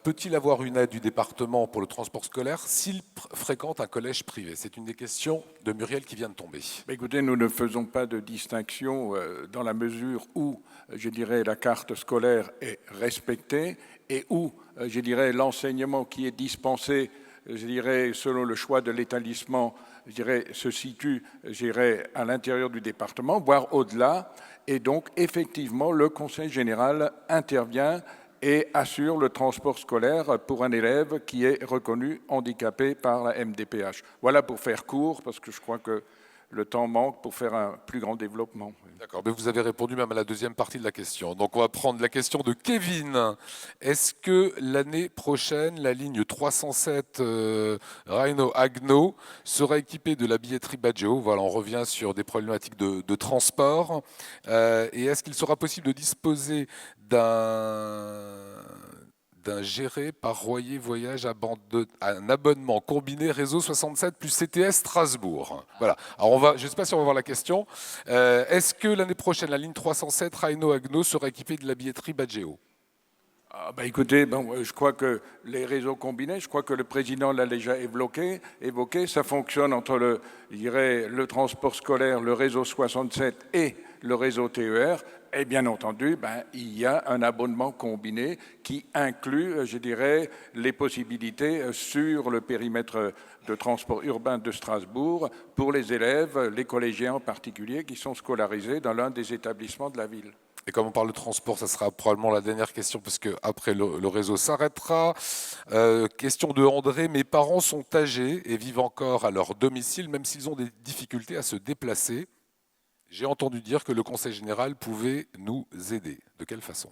Peut-il avoir une aide du département pour le transport scolaire s'il fréquente un collège privé? C'est une des questions de Muriel qui vient de tomber. Écoutez, nous ne faisons pas de distinction dans la mesure où, je dirais, la carte scolaire est respectée et où, je dirais, l'enseignement qui est dispensé, je dirais, selon le choix de l'établissement, je dirais, se situe, je dirais, à l'intérieur du département, voire au-delà. Et donc, effectivement, le Conseil général intervient et assure le transport scolaire pour un élève qui est reconnu handicapé par la MDPH. Voilà pour faire court, parce que je crois que le temps manque pour faire un plus grand développement. D'accord, mais vous avez répondu même à la deuxième partie de la question. Donc on va prendre la question de Kevin. Est-ce que l'année prochaine, la ligne 307 Rhino-Agno sera équipée de la billetterie Badgeo? Voilà, on revient sur des problématiques de transport. Et est-ce qu'il sera possible de disposer d'un géré par Royer Voyage un abonnement combiné réseau 67 plus CTS Strasbourg? Voilà. Alors je ne sais pas si on va voir la question. Est-ce que l'année prochaine, la ligne 307 Rhino-Agno sera équipée de la billetterie Badgeo? Écoutez, je crois que les réseaux combinés, je crois que le président l'a déjà évoqué, ça fonctionne entre le transport scolaire, le réseau 67 et le réseau TER. Et bien entendu, il y a un abonnement combiné qui inclut, je dirais, les possibilités sur le périmètre de transport urbain de Strasbourg pour les élèves, les collégiens en particulier, qui sont scolarisés dans l'un des établissements de la ville. Et comme on parle de transport, ça sera probablement la dernière question, parce qu'après le réseau s'arrêtera. Question de André, mes parents sont âgés et vivent encore à leur domicile, même s'ils ont des difficultés à se déplacer. J'ai entendu dire que le Conseil général pouvait nous aider. De quelle façon?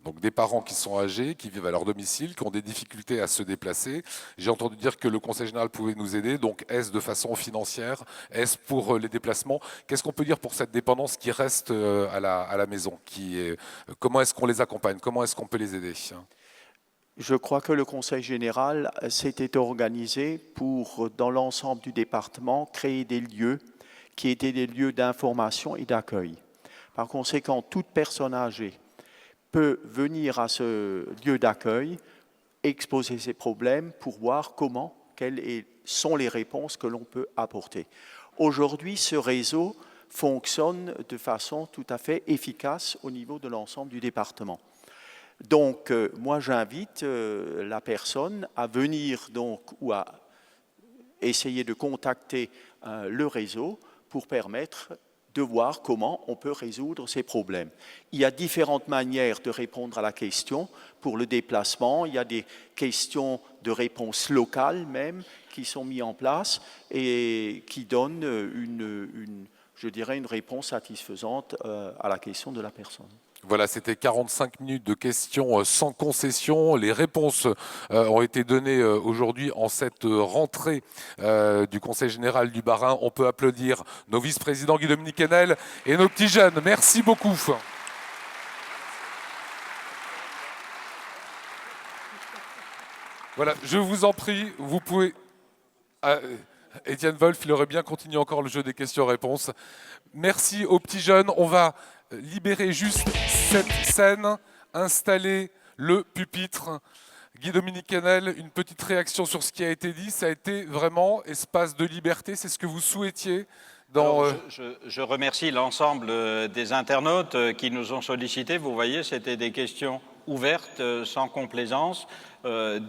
Donc des parents qui sont âgés, qui vivent à leur domicile, qui ont des difficultés à se déplacer. J'ai entendu dire que le Conseil général pouvait nous aider. Donc est-ce de façon financière? Est-ce pour les déplacements? Qu'est-ce qu'on peut dire pour cette dépendance qui reste à la maison? Comment est-ce qu'on les accompagne? Comment est-ce qu'on peut les aider? Je crois que le Conseil général s'était organisé pour, dans l'ensemble du département, créer des lieux qui étaient des lieux d'information et d'accueil. Par conséquent, toute personne âgée peut venir à ce lieu d'accueil, exposer ses problèmes pour voir quelles sont les réponses que l'on peut apporter. Aujourd'hui, ce réseau fonctionne de façon tout à fait efficace au niveau de l'ensemble du département. Donc, moi, j'invite la personne à venir ou à essayer de contacter le réseau pour permettre de voir comment on peut résoudre ces problèmes. Il y a différentes manières de répondre à la question. Pour le déplacement, il y a des questions de réponse locale même qui sont mises en place et qui donnent une réponse satisfaisante à la question de la personne. Voilà, c'était 45 minutes de questions sans concession. Les réponses ont été données aujourd'hui en cette rentrée du Conseil général du Bas-Rhin. On peut applaudir nos vice-présidents Guy-Dominique Kennel et nos petits jeunes. Merci beaucoup. Voilà, je vous en prie, vous pouvez... Étienne Wolf, il aurait bien continué encore le jeu des questions-réponses. Merci aux petits jeunes. On va libérer juste cette scène, installer le pupitre. Guy-Dominique Kennel, une petite réaction sur ce qui a été dit. Ça a été vraiment espace de liberté, c'est ce que vous souhaitiez je remercie l'ensemble des internautes qui nous ont sollicités. Vous voyez, c'était des questions ouvertes, sans complaisance,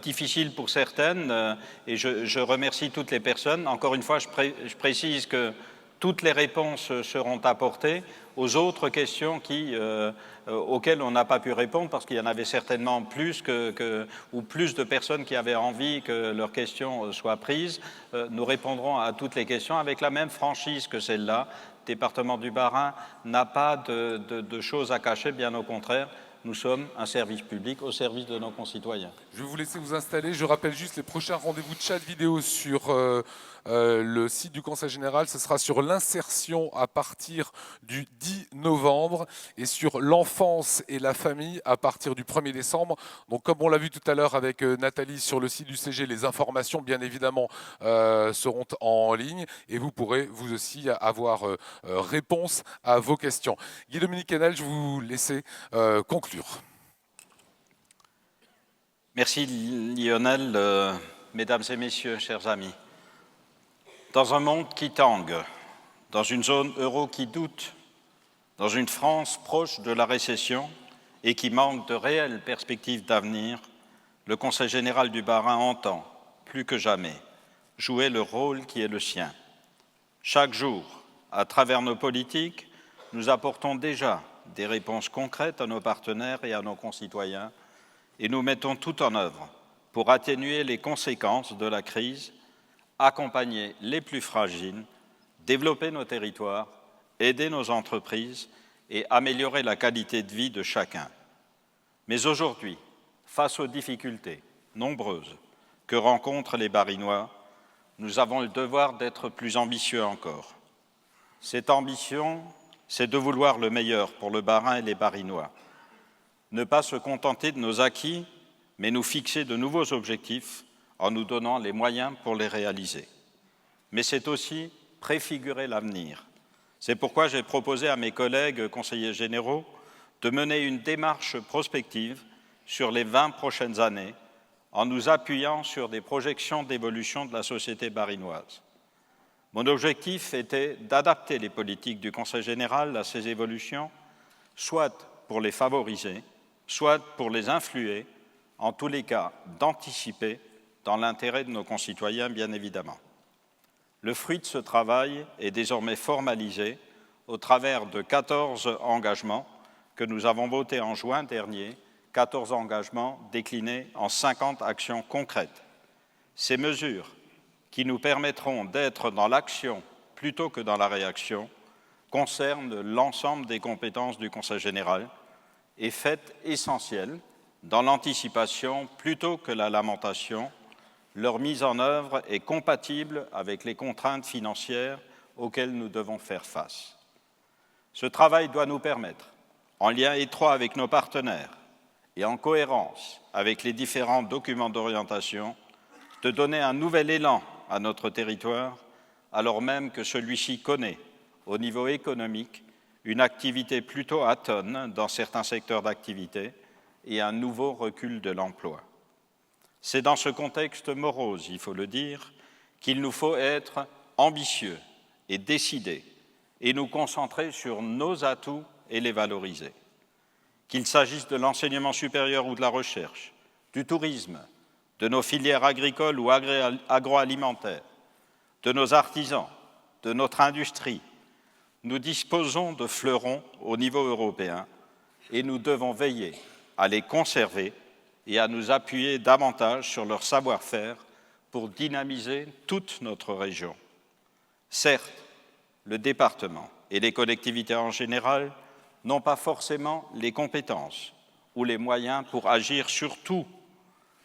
difficiles pour certaines. Et je remercie toutes les personnes. Encore une fois, je précise que toutes les réponses seront apportées aux autres questions auxquelles on n'a pas pu répondre parce qu'il y en avait certainement plus ou plus de personnes qui avaient envie que leurs questions soient prises. Nous répondrons à toutes les questions avec la même franchise que celle-là. Le département du Bas-Rhin n'a pas de choses à cacher, bien au contraire. Nous sommes un service public au service de nos concitoyens. Je vais vous laisser vous installer. Je rappelle juste les prochains rendez-vous de chat vidéo sur le site du Conseil général, ce sera sur l'insertion à partir du 10 novembre et sur l'enfance et la famille à partir du 1er décembre. Donc comme on l'a vu tout à l'heure avec Nathalie sur le site du CG, les informations bien évidemment seront en ligne et vous pourrez vous aussi avoir réponse à vos questions. Guy-Dominique Kennel, je vous laisser conclure. Merci Lionel, mesdames et messieurs, chers amis. Dans un monde qui tangue, dans une zone euro qui doute, dans une France proche de la récession et qui manque de réelles perspectives d'avenir, le Conseil général du Bas-Rhin entend, plus que jamais, jouer le rôle qui est le sien. Chaque jour, à travers nos politiques, nous apportons déjà des réponses concrètes à nos partenaires et à nos concitoyens et nous mettons tout en œuvre pour atténuer les conséquences de la crise, accompagner les plus fragiles, développer nos territoires, aider nos entreprises et améliorer la qualité de vie de chacun. Mais aujourd'hui, face aux difficultés nombreuses que rencontrent les Barinois, nous avons le devoir d'être plus ambitieux encore. Cette ambition, c'est de vouloir le meilleur pour le Bas-Rhin et les Barinois. Ne pas se contenter de nos acquis, mais nous fixer de nouveaux objectifs en nous donnant les moyens pour les réaliser. Mais c'est aussi préfigurer l'avenir. C'est pourquoi j'ai proposé à mes collègues conseillers généraux de mener une démarche prospective sur les 20 prochaines années en nous appuyant sur des projections d'évolution de la société barinoise. Mon objectif était d'adapter les politiques du Conseil général à ces évolutions, soit pour les favoriser, soit pour les influer, en tous les cas d'anticiper dans l'intérêt de nos concitoyens, bien évidemment. Le fruit de ce travail est désormais formalisé au travers de 14 engagements que nous avons votés en juin dernier, 14 engagements déclinés en 50 actions concrètes. Ces mesures, qui nous permettront d'être dans l'action plutôt que dans la réaction, concernent l'ensemble des compétences du Conseil général et fait essentiel dans l'anticipation plutôt que la lamentation. Leur mise en œuvre est compatible avec les contraintes financières auxquelles nous devons faire face. Ce travail doit nous permettre, en lien étroit avec nos partenaires et en cohérence avec les différents documents d'orientation, de donner un nouvel élan à notre territoire, alors même que celui-ci connaît, au niveau économique, une activité plutôt atone dans certains secteurs d'activité et un nouveau recul de l'emploi. C'est dans ce contexte morose, il faut le dire, qu'il nous faut être ambitieux et décidés et nous concentrer sur nos atouts et les valoriser. Qu'il s'agisse de l'enseignement supérieur ou de la recherche, du tourisme, de nos filières agricoles ou agroalimentaires, de nos artisans, de notre industrie, nous disposons de fleurons au niveau européen et nous devons veiller à les conserver et à nous appuyer davantage sur leur savoir-faire pour dynamiser toute notre région. Certes, le département et les collectivités en général n'ont pas forcément les compétences ou les moyens pour agir sur tout,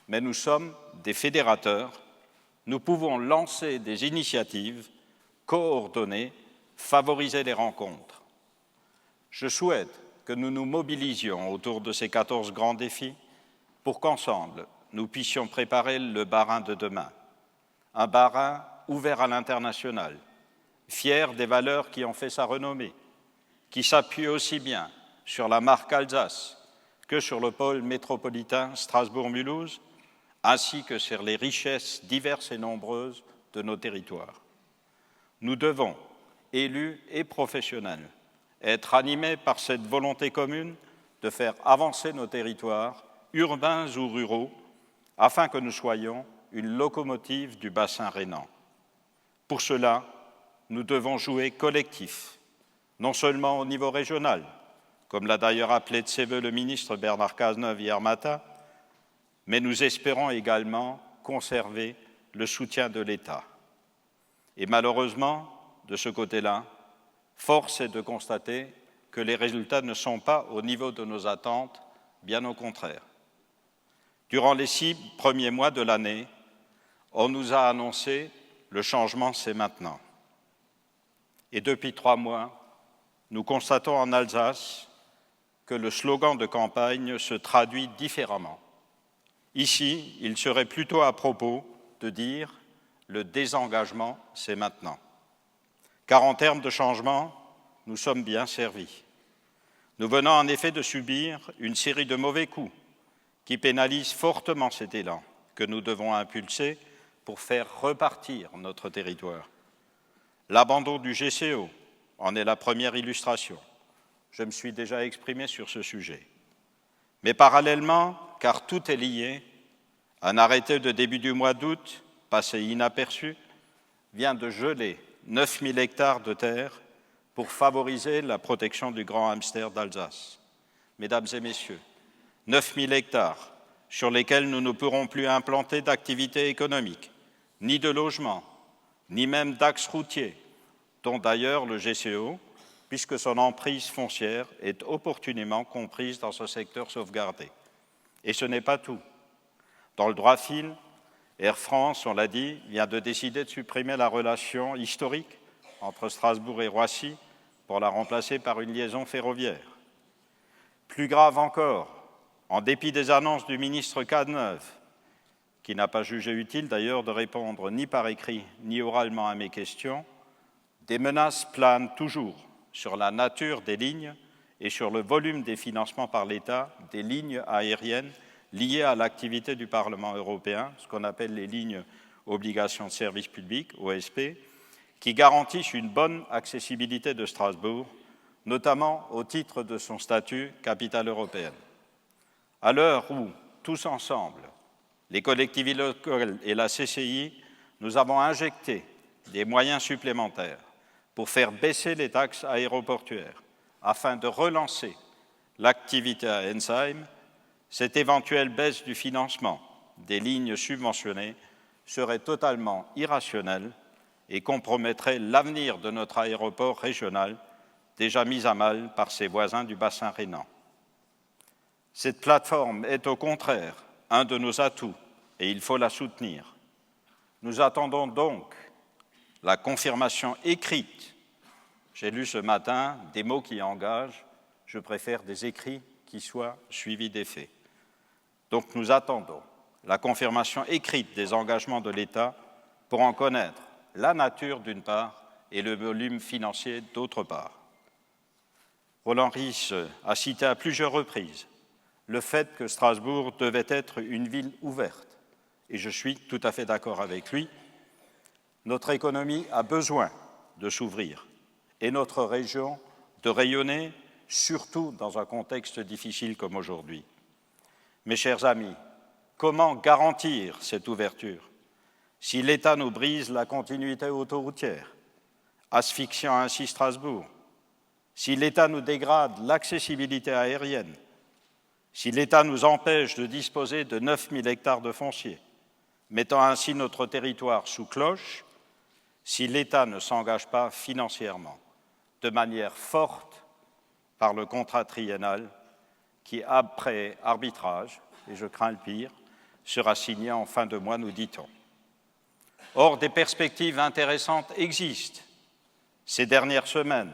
mais nous sommes des fédérateurs, nous pouvons lancer des initiatives, coordonner, favoriser les rencontres. Je souhaite que nous nous mobilisions autour de ces 14 grands défis pour qu'ensemble, nous puissions préparer le Bas-Rhin de demain. Un Bas-Rhin ouvert à l'international, fier des valeurs qui ont fait sa renommée, qui s'appuie aussi bien sur la marque Alsace que sur le pôle métropolitain Strasbourg-Mulhouse, ainsi que sur les richesses diverses et nombreuses de nos territoires. Nous devons, élus et professionnels, être animés par cette volonté commune de faire avancer nos territoires, urbains ou ruraux, afin que nous soyons une locomotive du bassin rhénan. Pour cela, nous devons jouer collectif, non seulement au niveau régional, comme l'a d'ailleurs appelé de ses vœux le ministre Bernard Cazeneuve hier matin, mais nous espérons également conserver le soutien de l'État. Et malheureusement, de ce côté-là, force est de constater que les résultats ne sont pas au niveau de nos attentes, bien au contraire. Durant les 6 premiers mois de l'année, on nous a annoncé le changement, c'est maintenant. Et depuis 3 mois, nous constatons en Alsace que le slogan de campagne se traduit différemment. Ici, il serait plutôt à propos de dire « le désengagement, c'est maintenant ». Car en termes de changement, nous sommes bien servis. Nous venons en effet de subir une série de mauvais coups qui pénalisent fortement cet élan que nous devons impulser pour faire repartir notre territoire. L'abandon du GCO en est la première illustration. Je me suis déjà exprimé sur ce sujet. Mais parallèlement, car tout est lié, un arrêté de début du mois d'août, passé inaperçu, vient de geler 9000 hectares de terre pour favoriser la protection du grand hamster d'Alsace. Mesdames et messieurs, 9000 hectares sur lesquels nous ne pourrons plus implanter d'activités économiques, ni de logements, ni même d'axes routiers, dont d'ailleurs le GCO, puisque son emprise foncière est opportunément comprise dans ce secteur sauvegardé. Et ce n'est pas tout. Dans le droit fil, Air France, on l'a dit, vient de décider de supprimer la relation historique entre Strasbourg et Roissy pour la remplacer par une liaison ferroviaire. Plus grave encore, en dépit des annonces du ministre Cazeneuve, qui n'a pas jugé utile d'ailleurs de répondre ni par écrit ni oralement à mes questions, des menaces planent toujours sur la nature des lignes et sur le volume des financements par l'État des lignes aériennes liées à l'activité du Parlement européen, ce qu'on appelle les lignes obligations de service public, OSP, qui garantissent une bonne accessibilité de Strasbourg, notamment au titre de son statut capitale européenne. À l'heure où, tous ensemble, les collectivités locales et la CCI, nous avons injecté des moyens supplémentaires pour faire baisser les taxes aéroportuaires afin de relancer l'activité à Ensheim, cette éventuelle baisse du financement des lignes subventionnées serait totalement irrationnelle et compromettrait l'avenir de notre aéroport régional, déjà mis à mal par ses voisins du bassin rhénan. Cette plateforme est au contraire un de nos atouts et il faut la soutenir. Nous attendons donc la confirmation écrite. J'ai lu ce matin des mots qui engagent, je préfère des écrits qui soient suivis des faits. Donc nous attendons la confirmation écrite des engagements de l'État pour en connaître la nature d'une part et le volume financier d'autre part. Roland Ries a cité à plusieurs reprises le fait que Strasbourg devait être une ville ouverte, et je suis tout à fait d'accord avec lui. Notre économie a besoin de s'ouvrir et notre région de rayonner, surtout dans un contexte difficile comme aujourd'hui. Mes chers amis, comment garantir cette ouverture si l'État nous brise la continuité autoroutière, asphyxiant ainsi Strasbourg, si l'État nous dégrade l'accessibilité aérienne, si l'État nous empêche de disposer de 9000 hectares de foncier, mettant ainsi notre territoire sous cloche, si l'État ne s'engage pas financièrement de manière forte par le contrat triennal qui, après arbitrage, et je crains le pire, sera signé en fin de mois, nous dit-on. Or, des perspectives intéressantes existent. Ces dernières semaines,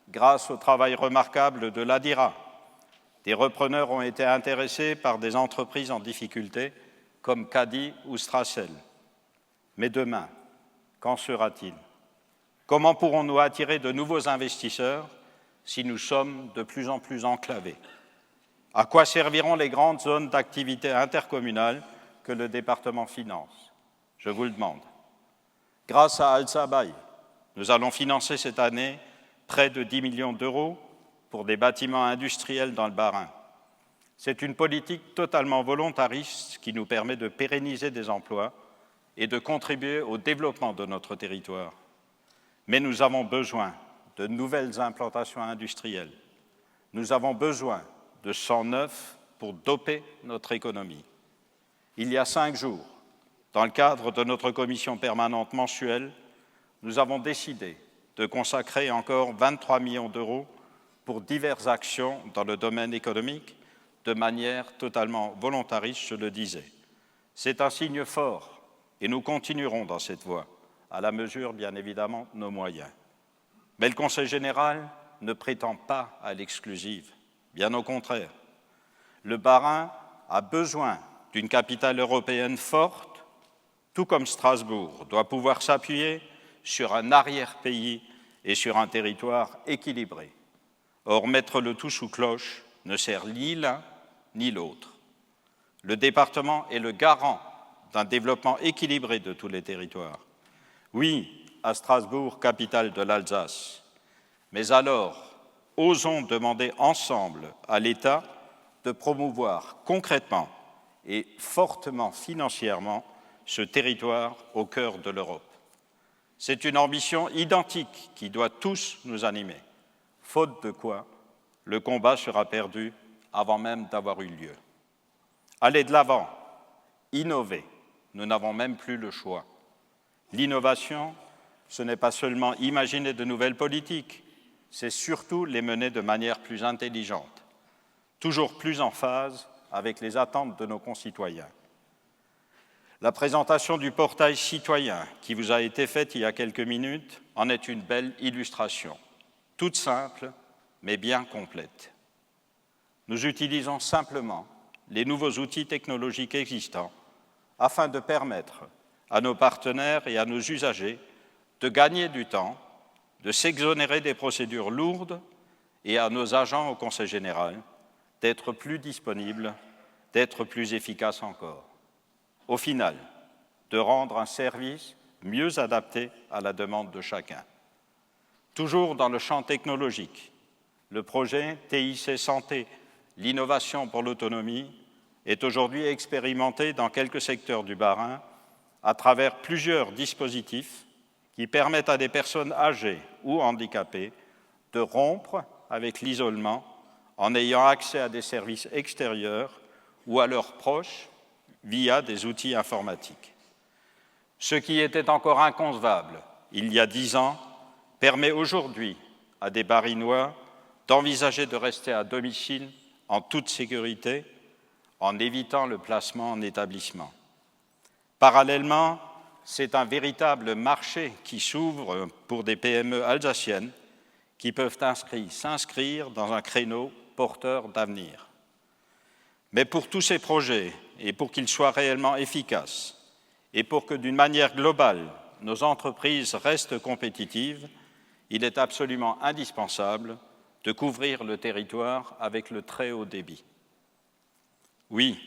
grâce au travail remarquable de l'ADIRA, des repreneurs ont été intéressés par des entreprises en difficulté, comme Caddy ou Strassel. Mais demain, qu'en sera-t-il? Comment pourrons-nous attirer de nouveaux investisseurs si nous sommes de plus en plus enclavés? À quoi serviront les grandes zones d'activité intercommunale que le département finance? Je vous le demande. Grâce à Alsabaï, nous allons financer cette année près de 10 millions d'euros pour des bâtiments industriels dans le Bas-Rhin. C'est une politique totalement volontariste qui nous permet de pérenniser des emplois et de contribuer au développement de notre territoire. Mais nous avons besoin de nouvelles implantations industrielles. Nous avons besoin de sang neuf pour doper notre économie. Il y a 5 jours, dans le cadre de notre commission permanente mensuelle, nous avons décidé de consacrer encore 23 millions d'euros pour diverses actions dans le domaine économique, de manière totalement volontariste, je le disais. C'est un signe fort et nous continuerons dans cette voie, à la mesure, bien évidemment, de nos moyens. Mais le Conseil général ne prétend pas à l'exclusive, bien au contraire. Le Bas-Rhin a besoin d'une capitale européenne forte, tout comme Strasbourg doit pouvoir s'appuyer sur un arrière-pays et sur un territoire équilibré. Or, mettre le tout sous cloche ne sert ni l'un ni l'autre. Le département est le garant d'un développement équilibré de tous les territoires. Oui, à Strasbourg, capitale de l'Alsace. Mais alors, osons demander ensemble à l'État de promouvoir concrètement et fortement financièrement ce territoire au cœur de l'Europe. C'est une ambition identique qui doit tous nous animer, faute de quoi le combat sera perdu avant même d'avoir eu lieu. Aller de l'avant, innover, nous n'avons même plus le choix. L'innovation, ce n'est pas seulement imaginer de nouvelles politiques, c'est surtout les mener de manière plus intelligente, toujours plus en phase avec les attentes de nos concitoyens. La présentation du portail citoyen qui vous a été faite il y a quelques minutes en est une belle illustration, toute simple mais bien complète. Nous utilisons simplement les nouveaux outils technologiques existants afin de permettre à nos partenaires et à nos usagers de gagner du temps, de s'exonérer des procédures lourdes et à nos agents au Conseil général d'être plus disponibles, d'être plus efficaces encore. Au final, de rendre un service mieux adapté à la demande de chacun. Toujours dans le champ technologique, le projet TIC Santé, l'innovation pour l'autonomie, est aujourd'hui expérimenté dans quelques secteurs du Bas-Rhin à travers plusieurs dispositifs qui permettent à des personnes âgées ou handicapées de rompre avec l'isolement en ayant accès à des services extérieurs ou à leurs proches via des outils informatiques. Ce qui était encore inconcevable il y a 10 ans permet aujourd'hui à des Barinois d'envisager de rester à domicile en toute sécurité en évitant le placement en établissement. Parallèlement, c'est un véritable marché qui s'ouvre pour des PME alsaciennes qui peuvent s'inscrire dans un créneau porteur d'avenir. Mais pour tous ces projets, et pour qu'ils soient réellement efficaces, et pour que d'une manière globale, nos entreprises restent compétitives, il est absolument indispensable de couvrir le territoire avec le très haut débit. Oui,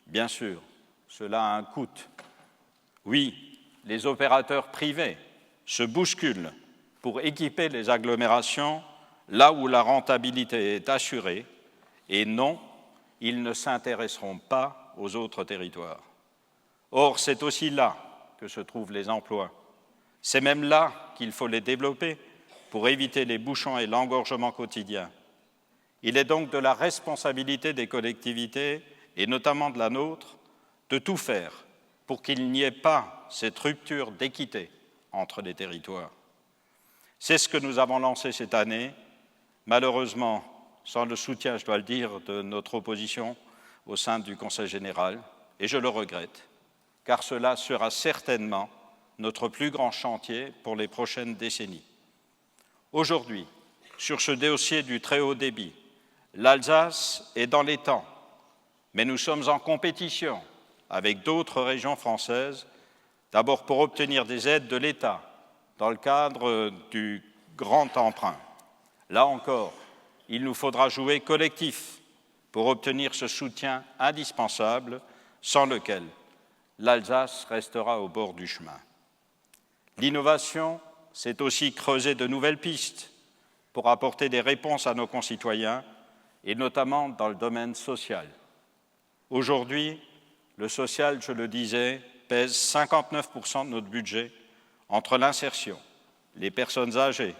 bien sûr, cela a un coût. Oui, les opérateurs privés se bousculent pour équiper les agglomérations là où la rentabilité est assurée, et non, ils ne s'intéresseront pas aux autres territoires. Or, c'est aussi là que se trouvent les emplois. C'est même là qu'il faut les développer pour éviter les bouchons et l'engorgement quotidien. Il est donc de la responsabilité des collectivités, et notamment de la nôtre, de tout faire pour qu'il n'y ait pas cette rupture d'équité entre les territoires. C'est ce que nous avons lancé cette année, malheureusement sans le soutien, je dois le dire, de notre opposition au sein du Conseil général, et je le regrette, car cela sera certainement notre plus grand chantier pour les prochaines décennies. Aujourd'hui, sur ce dossier du très haut débit, l'Alsace est dans les temps, mais nous sommes en compétition avec d'autres régions françaises, d'abord pour obtenir des aides de l'État dans le cadre du grand emprunt. Là encore, il nous faudra jouer collectif pour obtenir ce soutien indispensable sans lequel l'Alsace restera au bord du chemin. L'innovation, c'est aussi creuser de nouvelles pistes pour apporter des réponses à nos concitoyens, et notamment dans le domaine social. Aujourd'hui, le social, je le disais, pèse 59% de notre budget entre l'insertion, les personnes âgées,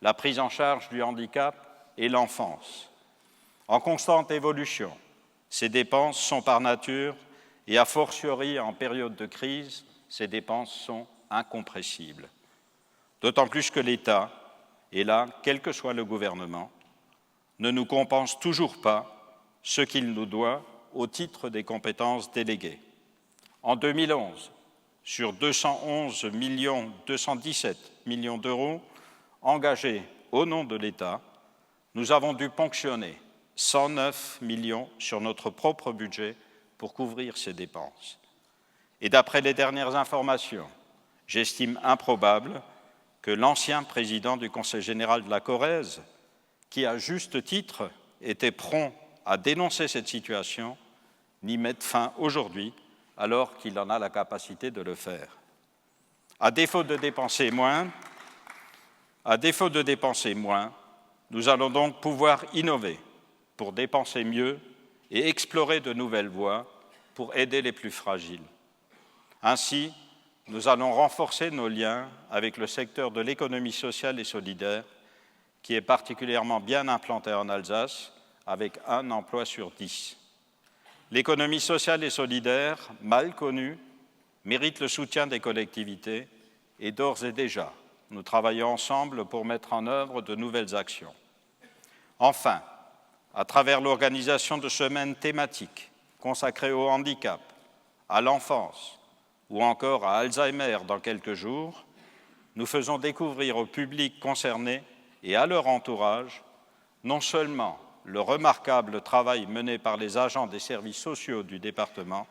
la prise en charge du handicap et l'enfance. En constante évolution, ces dépenses sont par nature, et a fortiori en période de crise, ces dépenses sont incompressibles. D'autant plus que l'État, et là, quel que soit le gouvernement, ne nous compense toujours pas ce qu'il nous doit au titre des compétences déléguées. En 2011, sur 217 millions d'euros engagés au nom de l'État, nous avons dû ponctionner 109 millions sur notre propre budget pour couvrir ces dépenses. Et d'après les dernières informations, j'estime improbable que l'ancien président du Conseil général de la Corrèze, qui à juste titre était prompt à dénoncer cette situation, n'y mette fin aujourd'hui, alors qu'il en a la capacité de le faire. À défaut de dépenser moins, nous allons donc pouvoir innover pour dépenser mieux et explorer de nouvelles voies pour aider les plus fragiles. Ainsi, nous allons renforcer nos liens avec le secteur de l'économie sociale et solidaire, qui est particulièrement bien implanté en Alsace, avec 1 emploi sur 10. L'économie sociale et solidaire, mal connue, mérite le soutien des collectivités et d'ores et déjà, nous travaillons ensemble pour mettre en œuvre de nouvelles actions. Enfin, à travers l'organisation de semaines thématiques consacrées au handicap, à l'enfance ou encore à Alzheimer dans quelques jours, nous faisons découvrir au public concerné et à leur entourage non seulement le remarquable travail mené par les agents des services sociaux du département,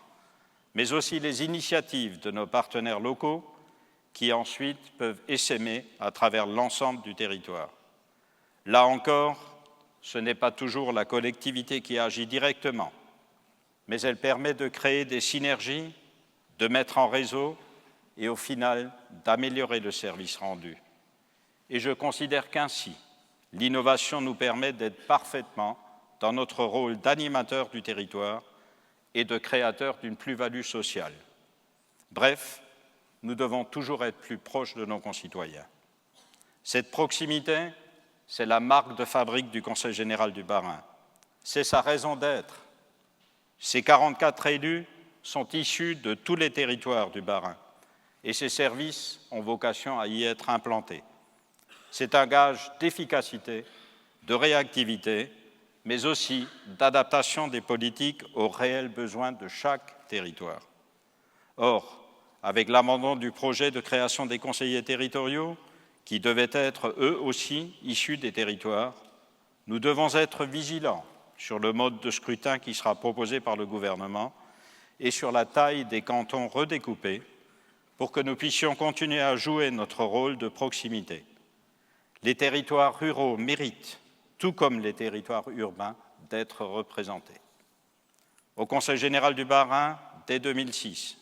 mais aussi les initiatives de nos partenaires locaux qui ensuite peuvent essaimer à travers l'ensemble du territoire. Là encore, ce n'est pas toujours la collectivité qui agit directement, mais elle permet de créer des synergies, de mettre en réseau et au final d'améliorer le service rendu. Et je considère qu'ainsi, l'innovation nous permet d'être parfaitement dans notre rôle d'animateur du territoire et de créateur d'une plus-value sociale. Bref, nous devons toujours être plus proches de nos concitoyens. Cette proximité, c'est la marque de fabrique du Conseil général du Bas-Rhin. C'est sa raison d'être. Ces 44 élus sont issus de tous les territoires du Bas-Rhin et ces services ont vocation à y être implantés. C'est un gage d'efficacité, de réactivité, mais aussi d'adaptation des politiques aux réels besoins de chaque territoire. Or, avec l'amendement du projet de création des conseillers territoriaux, qui devaient être eux aussi issus des territoires, nous devons être vigilants sur le mode de scrutin qui sera proposé par le gouvernement et sur la taille des cantons redécoupés pour que nous puissions continuer à jouer notre rôle de proximité. Les territoires ruraux méritent, tout comme les territoires urbains, d'être représentés. Au Conseil général du Bas-Rhin, dès 2006,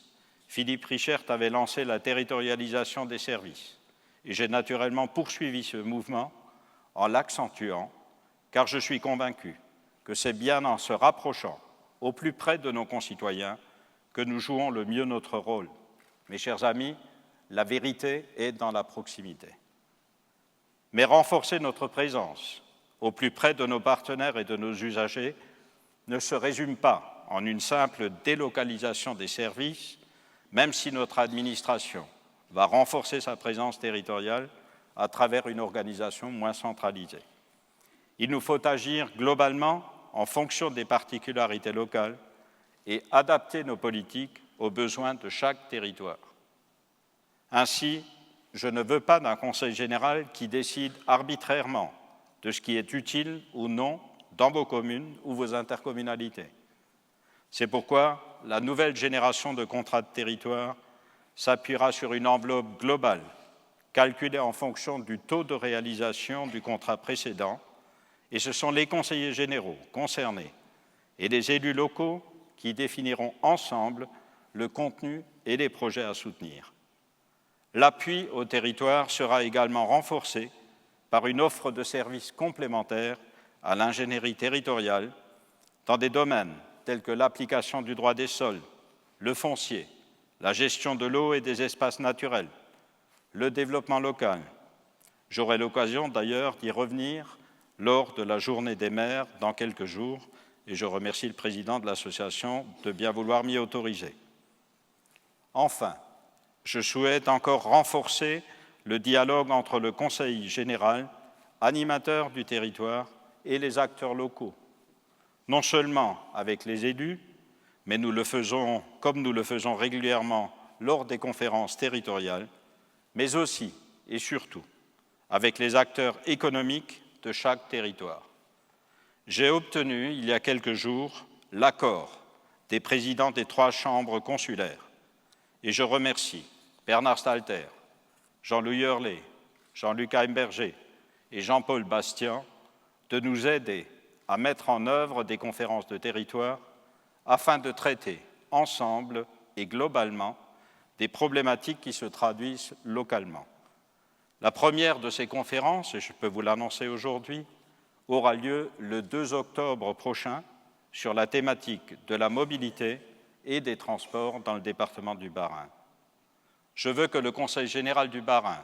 Philippe Richert avait lancé la territorialisation des services et j'ai naturellement poursuivi ce mouvement en l'accentuant, car je suis convaincu que c'est bien en se rapprochant au plus près de nos concitoyens que nous jouons le mieux notre rôle. Mes chers amis, la vérité est dans la proximité. Mais renforcer notre présence au plus près de nos partenaires et de nos usagers ne se résume pas en une simple délocalisation des services, même si notre administration va renforcer sa présence territoriale à travers une organisation moins centralisée. Il nous faut agir globalement en fonction des particularités locales et adapter nos politiques aux besoins de chaque territoire. Ainsi, je ne veux pas d'un Conseil général qui décide arbitrairement de ce qui est utile ou non dans vos communes ou vos intercommunalités. C'est pourquoi la nouvelle génération de contrats de territoire s'appuiera sur une enveloppe globale, calculée en fonction du taux de réalisation du contrat précédent, et ce sont les conseillers généraux concernés et les élus locaux qui définiront ensemble le contenu et les projets à soutenir. L'appui au territoire sera également renforcé par une offre de services complémentaires à l'ingénierie territoriale dans des domaines tels que l'application du droit des sols, le foncier, la gestion de l'eau et des espaces naturels, le développement local. J'aurai l'occasion d'ailleurs d'y revenir lors de la journée des maires dans quelques jours et je remercie le président de l'association de bien vouloir m'y autoriser. Enfin, je souhaite encore renforcer le dialogue entre le Conseil général, animateur du territoire, et les acteurs locaux, non seulement avec les élus, mais nous le faisons comme nous le faisons régulièrement lors des conférences territoriales, mais aussi et surtout avec les acteurs économiques de chaque territoire. J'ai obtenu, il y a quelques jours, l'accord des présidents des 3 chambres consulaires et je remercie Bernard Stalter, Jean-Louis Hurley, Jean-Luc Heimberger et Jean-Paul Bastien de nous aider à mettre en œuvre des conférences de territoire afin de traiter ensemble et globalement des problématiques qui se traduisent localement. La première de ces conférences, et je peux vous l'annoncer aujourd'hui, aura lieu le 2 octobre prochain sur la thématique de la mobilité et des transports dans le département du Bas-Rhin. Je veux que le Conseil général du Bas-Rhin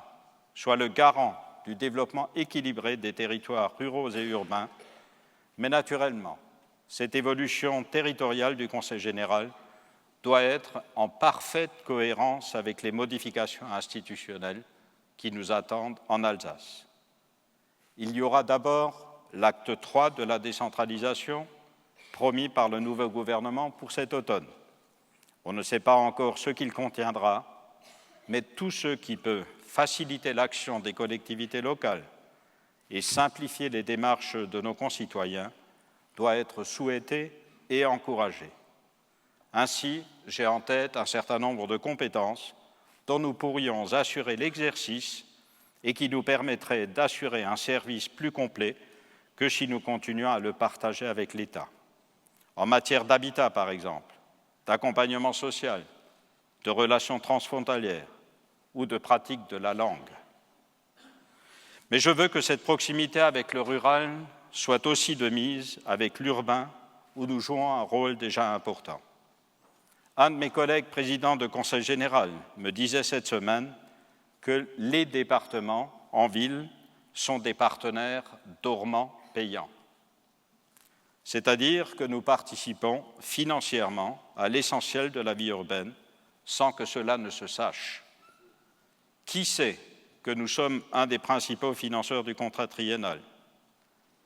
soit le garant du développement équilibré des territoires ruraux et urbains, mais naturellement, cette évolution territoriale du Conseil général doit être en parfaite cohérence avec les modifications institutionnelles qui nous attendent en Alsace. Il y aura d'abord l'acte 3 de la décentralisation promis par le nouveau gouvernement pour cet automne. On ne sait pas encore ce qu'il contiendra, mais tout ce qui peut faciliter l'action des collectivités locales et simplifier les démarches de nos concitoyens doit être souhaité et encouragé. Ainsi, j'ai en tête un certain nombre de compétences dont nous pourrions assurer l'exercice et qui nous permettraient d'assurer un service plus complet que si nous continuions à le partager avec l'État. En matière d'habitat, par exemple, d'accompagnement social, de relations transfrontalières ou de pratique de la langue. Mais je veux que cette proximité avec le rural soit aussi de mise avec l'urbain où nous jouons un rôle déjà important. Un de mes collègues présidents de conseil général me disait cette semaine que les départements en ville sont des partenaires dormants payants. C'est-à-dire que nous participons financièrement à l'essentiel de la vie urbaine sans que cela ne se sache. Qui sait que nous sommes un des principaux financeurs du contrat triennal,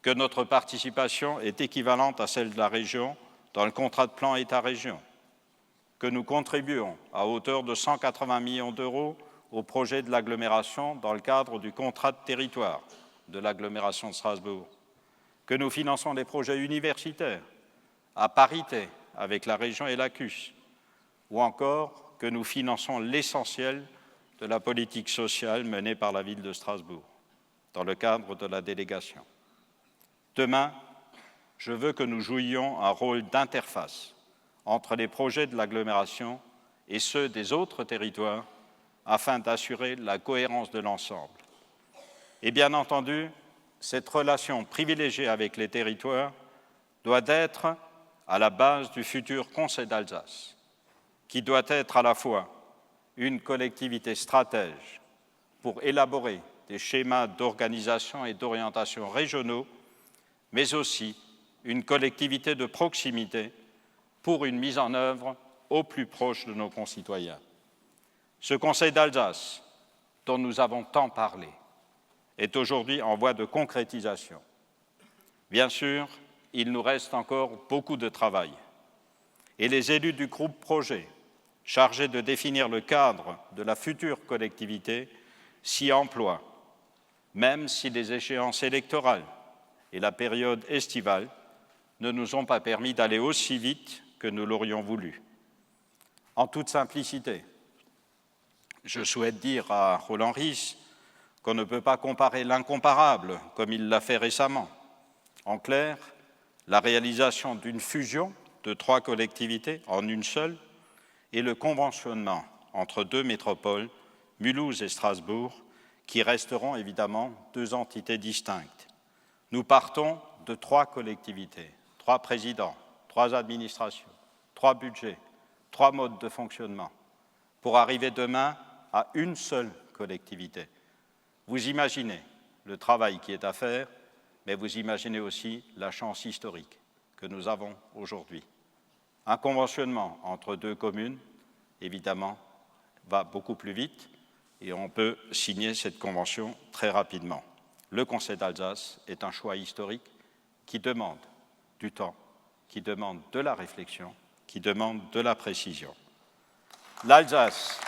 que notre participation est équivalente à celle de la région dans le contrat de plan État-région, que nous contribuons à hauteur de 180 millions d'euros au projet de l'agglomération dans le cadre du contrat de territoire de l'agglomération de Strasbourg, que nous finançons des projets universitaires à parité avec la région et la CUS, ou encore que nous finançons l'essentiel de la politique sociale menée par la ville de Strasbourg, dans le cadre de la délégation. Demain, je veux que nous jouions un rôle d'interface entre les projets de l'agglomération et ceux des autres territoires afin d'assurer la cohérence de l'ensemble. Et bien entendu, cette relation privilégiée avec les territoires doit être à la base du futur Conseil d'Alsace, qui doit être à la fois une collectivité stratège pour élaborer des schémas d'organisation et d'orientation régionaux, mais aussi une collectivité de proximité pour une mise en œuvre au plus proche de nos concitoyens. Ce Conseil d'Alsace, dont nous avons tant parlé, est aujourd'hui en voie de concrétisation. Bien sûr, il nous reste encore beaucoup de travail et les élus du groupe projet, chargés de définir le cadre de la future collectivité, s'y emploient, même si les échéances électorales et la période estivale ne nous ont pas permis d'aller aussi vite que nous l'aurions voulu. En toute simplicité, je souhaite dire à Roland Ries qu'on ne peut pas comparer l'incomparable comme il l'a fait récemment. En clair, la réalisation d'une fusion de 3 collectivités en une seule et le conventionnement entre 2 métropoles, Mulhouse et Strasbourg, qui resteront évidemment 2 entités distinctes. Nous partons de 3 collectivités, 3 présidents, 3 administrations, 3 budgets, 3 modes de fonctionnement, pour arriver demain à une seule collectivité. Vous imaginez le travail qui est à faire, mais vous imaginez aussi la chance historique que nous avons aujourd'hui. Un conventionnement entre 2 communes, évidemment, va beaucoup plus vite et on peut signer cette convention très rapidement. Le Conseil d'Alsace est un choix historique qui demande du temps, qui demande de la réflexion, qui demande de la précision. l'Alsace.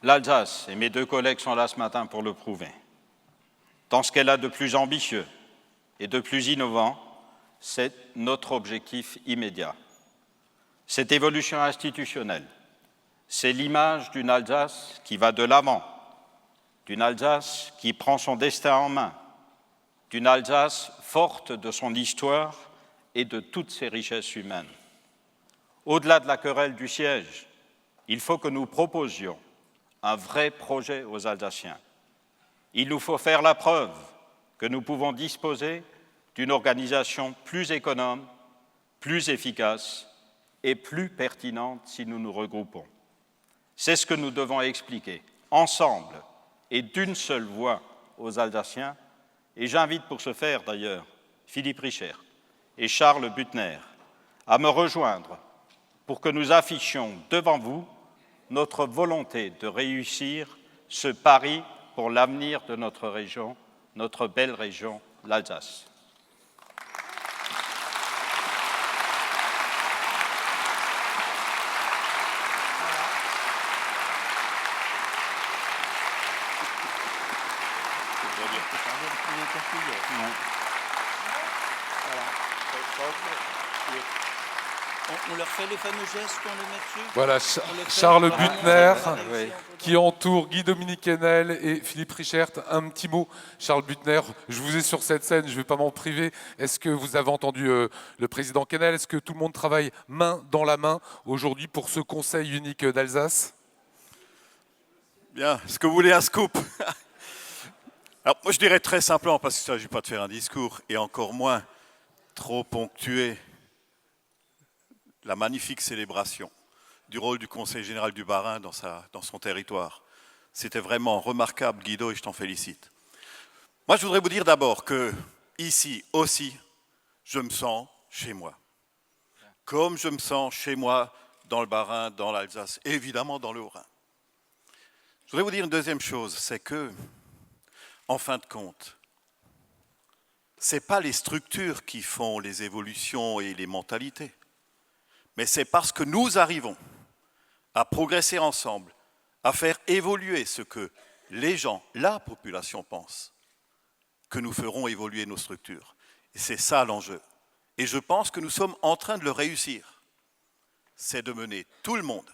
L'Alsace, et mes deux collègues sont là ce matin pour le prouver, dans ce qu'elle a de plus ambitieux et de plus innovant, c'est notre objectif immédiat. Cette évolution institutionnelle, c'est l'image d'une Alsace qui va de l'avant, d'une Alsace qui prend son destin en main, d'une Alsace forte de son histoire et de toutes ses richesses humaines. Au-delà de la querelle du siège, il faut que nous proposions un vrai projet aux Alsaciens. Il nous faut faire la preuve que nous pouvons disposer d'une organisation plus économe, plus efficace et plus pertinente si nous nous regroupons. C'est ce que nous devons expliquer ensemble et d'une seule voix aux Alsaciens, et j'invite pour ce faire d'ailleurs Philippe Richert et Charles Büttner à me rejoindre pour que nous affichions devant vous notre volonté de réussir ce pari pour l'avenir de notre région, notre belle région, l'Alsace. On leur fait le fameux geste, on le met dessus. Voilà, Charles Büttner, qui entoure Guy-Dominique Kennel et Philippe Richert. Un petit mot, Charles Büttner, je vous ai sur cette scène, je ne vais pas m'en priver. Est-ce que vous avez entendu le président Kennel? Est-ce que tout le monde travaille main dans la main aujourd'hui pour ce Conseil unique d'Alsace? Bien, est-ce que vous voulez un scoop? Alors, moi je dirais très simplement, parce qu'il ne s'agit pas de faire un discours, et encore moins trop ponctuer la magnifique célébration du rôle du Conseil général du Bas-Rhin dans son territoire. C'était vraiment remarquable, Guido, et je t'en félicite. Moi, je voudrais vous dire d'abord que, ici aussi, je me sens chez moi. Comme je me sens chez moi dans le Bas-Rhin, dans l'Alsace, et évidemment dans le Haut-Rhin. Je voudrais vous dire une deuxième chose, c'est que, en fin de compte, ce n'est pas les structures qui font les évolutions et les mentalités. Mais c'est parce que nous arrivons à progresser ensemble, à faire évoluer ce que les gens, la population pense, que nous ferons évoluer nos structures. Et c'est ça l'enjeu. Et je pense que nous sommes en train de le réussir. C'est de mener tout le monde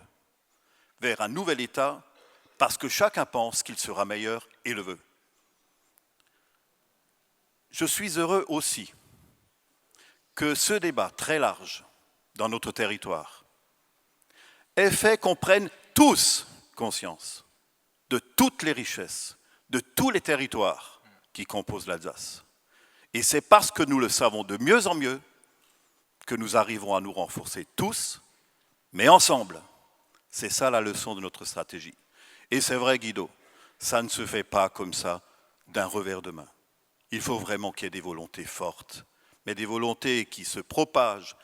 vers un nouvel État parce que chacun pense qu'il sera meilleur et le veut. Je suis heureux aussi que ce débat très large dans notre territoire ait fait qu'on prenne tous conscience de toutes les richesses, de tous les territoires qui composent l'Alsace. Et c'est parce que nous le savons de mieux en mieux que nous arriverons à nous renforcer tous, mais ensemble. C'est ça la leçon de notre stratégie. Et c'est vrai, Guido, ça ne se fait pas comme ça d'un revers de main. Il faut vraiment qu'il y ait des volontés fortes, mais des volontés qui se propagent,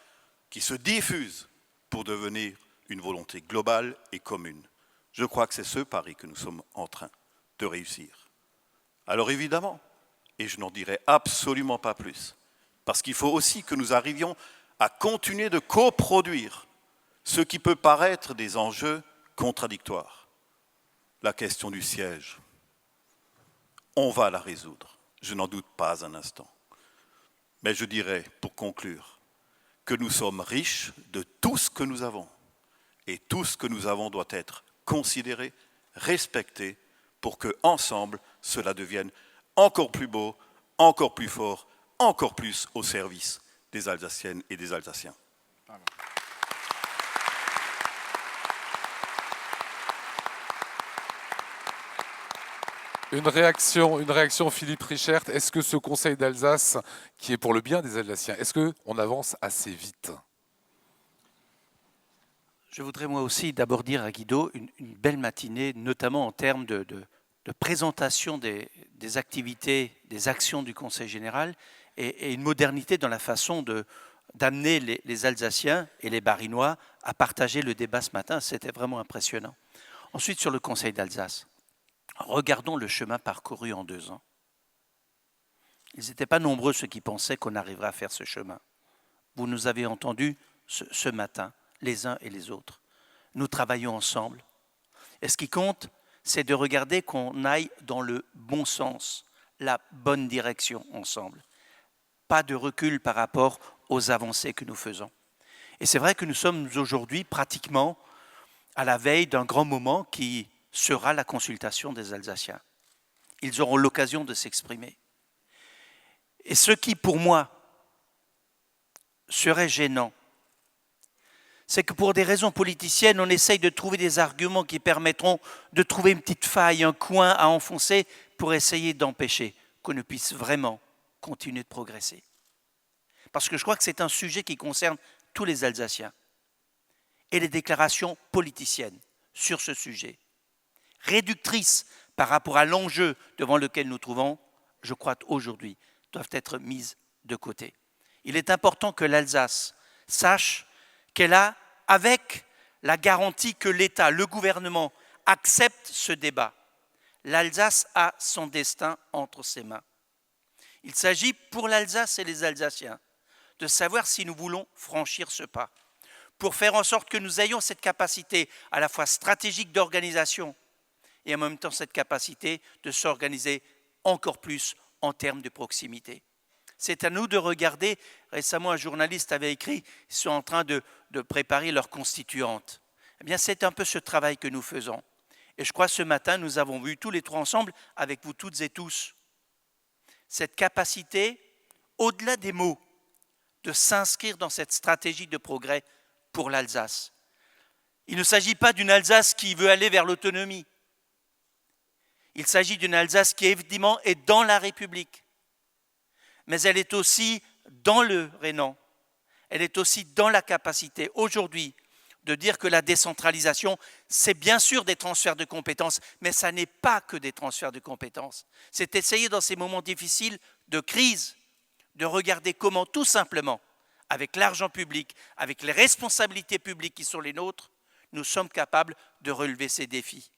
qui se diffusent pour devenir une volonté globale et commune. Je crois que c'est ce pari que nous sommes en train de réussir. Alors évidemment, et je n'en dirai absolument pas plus, parce qu'il faut aussi que nous arrivions à continuer de coproduire ce qui peut paraître des enjeux contradictoires. La question du siège, on va la résoudre, je n'en doute pas un instant. Mais je dirais, pour conclure, que nous sommes riches de tout ce que nous avons. Et tout ce que nous avons doit être considéré, respecté, pour que, ensemble, cela devienne encore plus beau, encore plus fort, encore plus au service des Alsaciennes et des Alsaciens. Une réaction Philippe Richert. Est-ce que ce Conseil d'Alsace, qui est pour le bien des Alsaciens, est-ce qu'on avance assez vite? Je voudrais moi aussi d'abord dire à Guido une belle matinée, notamment en termes de présentation des activités, des actions du Conseil général et une modernité dans la façon d'amener les Alsaciens et les Barinois à partager le débat ce matin. C'était vraiment impressionnant. Ensuite, sur le Conseil d'Alsace. Regardons le chemin parcouru en 2 ans. Ils n'étaient pas nombreux ceux qui pensaient qu'on arriverait à faire ce chemin. Vous nous avez entendus ce matin, les uns et les autres. Nous travaillons ensemble. Et ce qui compte, c'est de regarder qu'on aille dans le bon sens, la bonne direction ensemble. Pas de recul par rapport aux avancées que nous faisons. Et c'est vrai que nous sommes aujourd'hui pratiquement à la veille d'un grand moment qui sera la consultation des Alsaciens. Ils auront l'occasion de s'exprimer. Et ce qui, pour moi, serait gênant, c'est que pour des raisons politiciennes, on essaye de trouver des arguments qui permettront de trouver une petite faille, un coin à enfoncer pour essayer d'empêcher qu'on ne puisse vraiment continuer de progresser. Parce que je crois que c'est un sujet qui concerne tous les Alsaciens. Et les déclarations politiciennes sur ce sujet, réductrices par rapport à l'enjeu devant lequel nous trouvons, je crois aujourd'hui, doivent être mises de côté. Il est important que l'Alsace sache qu'elle a, avec la garantie que l'État, le gouvernement, accepte ce débat. L'Alsace a son destin entre ses mains. Il s'agit pour l'Alsace et les Alsaciens de savoir si nous voulons franchir ce pas, pour faire en sorte que nous ayons cette capacité à la fois stratégique d'organisation et en même temps cette capacité de s'organiser encore plus en termes de proximité. C'est à nous de regarder. Récemment, un journaliste avait écrit, ils sont en train de préparer leur constituante. Eh bien, c'est un peu ce travail que nous faisons. Et je crois ce matin, nous avons vu tous les trois ensemble, avec vous toutes et tous, cette capacité, au-delà des mots, de s'inscrire dans cette stratégie de progrès pour l'Alsace. Il ne s'agit pas d'une Alsace qui veut aller vers l'autonomie. Il s'agit d'une Alsace qui, évidemment, est dans la République. Mais elle est aussi dans le Rhénan. Elle est aussi dans la capacité, aujourd'hui, de dire que la décentralisation, c'est bien sûr des transferts de compétences, mais ça n'est pas que des transferts de compétences. C'est essayer, dans ces moments difficiles de crise, de regarder comment, tout simplement, avec l'argent public, avec les responsabilités publiques qui sont les nôtres, nous sommes capables de relever ces défis.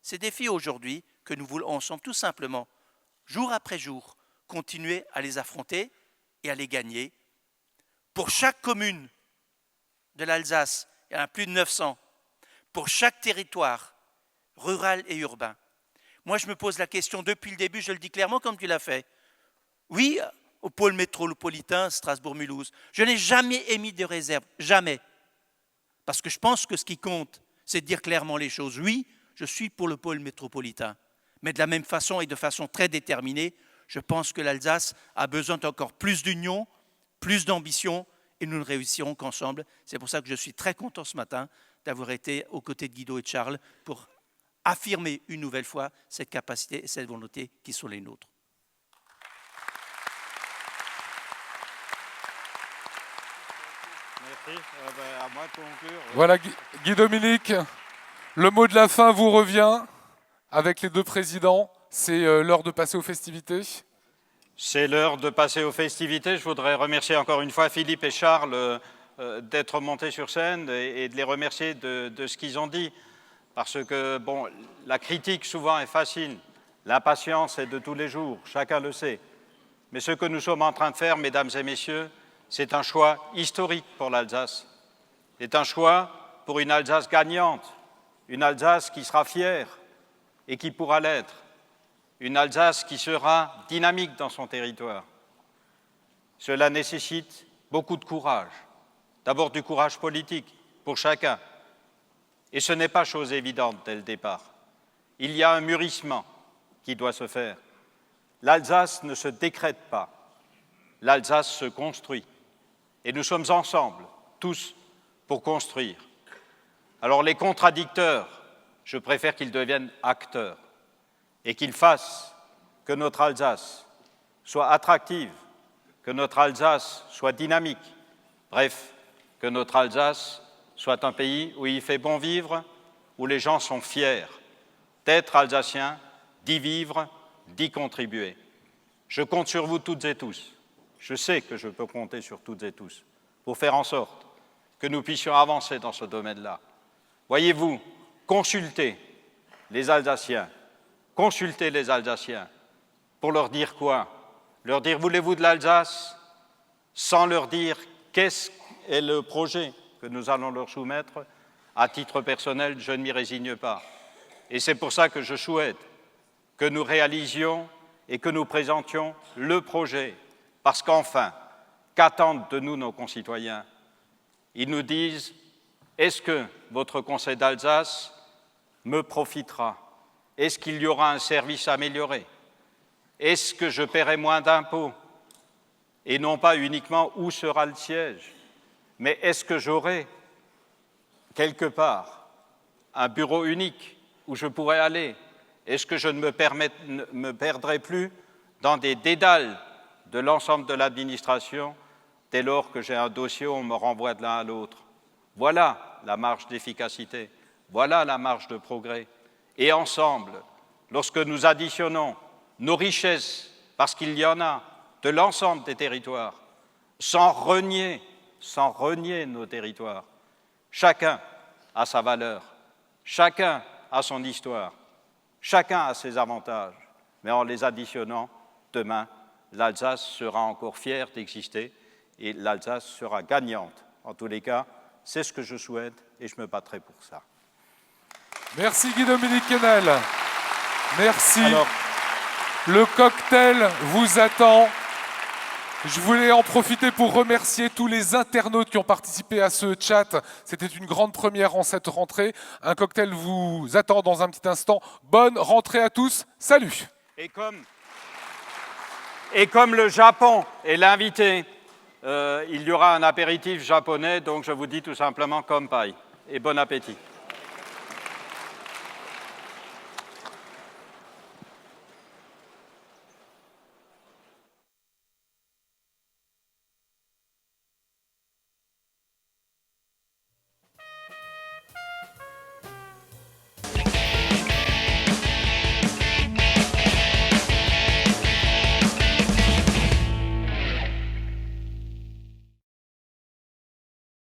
Ces défis aujourd'hui que nous voulons ensemble, tout simplement, jour après jour, continuer à les affronter et à les gagner. Pour chaque commune de l'Alsace, il y en a plus de 900, pour chaque territoire, rural et urbain. Moi, je me pose la question depuis le début, je le dis clairement comme tu l'as fait. Oui, au pôle métropolitain Strasbourg-Mulhouse, je n'ai jamais émis de réserve, jamais. Parce que je pense que ce qui compte, c'est de dire clairement les choses. Oui, je suis pour le pôle métropolitain, mais de la même façon et de façon très déterminée, je pense que l'Alsace a besoin d'encore plus d'union, plus d'ambition, et nous ne réussirons qu'ensemble. C'est pour ça que je suis très content ce matin d'avoir été aux côtés de Guido et de Charles pour affirmer une nouvelle fois cette capacité et cette volonté qui sont les nôtres. Merci. À moi de conclure. Voilà, Guy Dominique, le mot de la fin vous revient avec les deux présidents. C'est l'heure de passer aux festivités. C'est l'heure de passer aux festivités. Je voudrais remercier encore une fois Philippe et Charles d'être montés sur scène et de les remercier de ce qu'ils ont dit. Parce que, bon, la critique souvent est facile. L'impatience est de tous les jours, chacun le sait. Mais ce que nous sommes en train de faire, mesdames et messieurs, c'est un choix historique pour l'Alsace. C'est un choix pour une Alsace gagnante, une Alsace qui sera fière et qui pourra l'être. Une Alsace qui sera dynamique dans son territoire. Cela nécessite beaucoup de courage. D'abord du courage politique pour chacun. Et ce n'est pas chose évidente dès le départ. Il y a un mûrissement qui doit se faire. L'Alsace ne se décrète pas. L'Alsace se construit. Et nous sommes ensemble, tous, pour construire. Alors les contradicteurs, je préfère qu'ils deviennent acteurs. Et qu'il fasse que notre Alsace soit attractive, que notre Alsace soit dynamique, bref, que notre Alsace soit un pays où il fait bon vivre, où les gens sont fiers d'être alsaciens, d'y vivre, d'y contribuer. Je compte sur vous toutes et tous, je sais que je peux compter sur toutes et tous, pour faire en sorte que nous puissions avancer dans ce domaine-là. Voyez-vous, consultez les Alsaciens pour leur dire quoi? Leur dire « Voulez-vous de l'Alsace ?» sans leur dire qu'est-ce qu'est le projet que nous allons leur soumettre. À titre personnel, je ne m'y résigne pas. Et c'est pour ça que je souhaite que nous réalisions et que nous présentions le projet. Parce qu'enfin, qu'attendent de nous nos concitoyens? Ils nous disent « Est-ce que votre Conseil d'Alsace me profitera? Est-ce qu'il y aura un service amélioré? Est-ce que je paierai moins d'impôts? Et non pas uniquement où sera le siège, mais est-ce que j'aurai quelque part un bureau unique où je pourrai aller? Est-ce que je ne me perdrai plus dans des dédales de l'ensemble de l'administration dès lors que j'ai un dossier où on me renvoie de l'un à l'autre? Voilà la marge d'efficacité, voilà la marge de progrès. Et ensemble, lorsque nous additionnons nos richesses, parce qu'il y en a, de l'ensemble des territoires, sans renier nos territoires, chacun a sa valeur, chacun a son histoire, chacun a ses avantages, mais en les additionnant, demain, l'Alsace sera encore fière d'exister et l'Alsace sera gagnante. En tous les cas, c'est ce que je souhaite et je me battrai pour ça. Merci Guy-Dominique Kennel. Merci. Alors, le cocktail vous attend. Je voulais en profiter pour remercier tous les internautes qui ont participé à ce chat. C'était une grande première en cette rentrée. Un cocktail vous attend dans un petit instant. Bonne rentrée à tous. Salut. Et comme le Japon est l'invité, il y aura un apéritif japonais, donc je vous dis tout simplement Kanpai et bon appétit.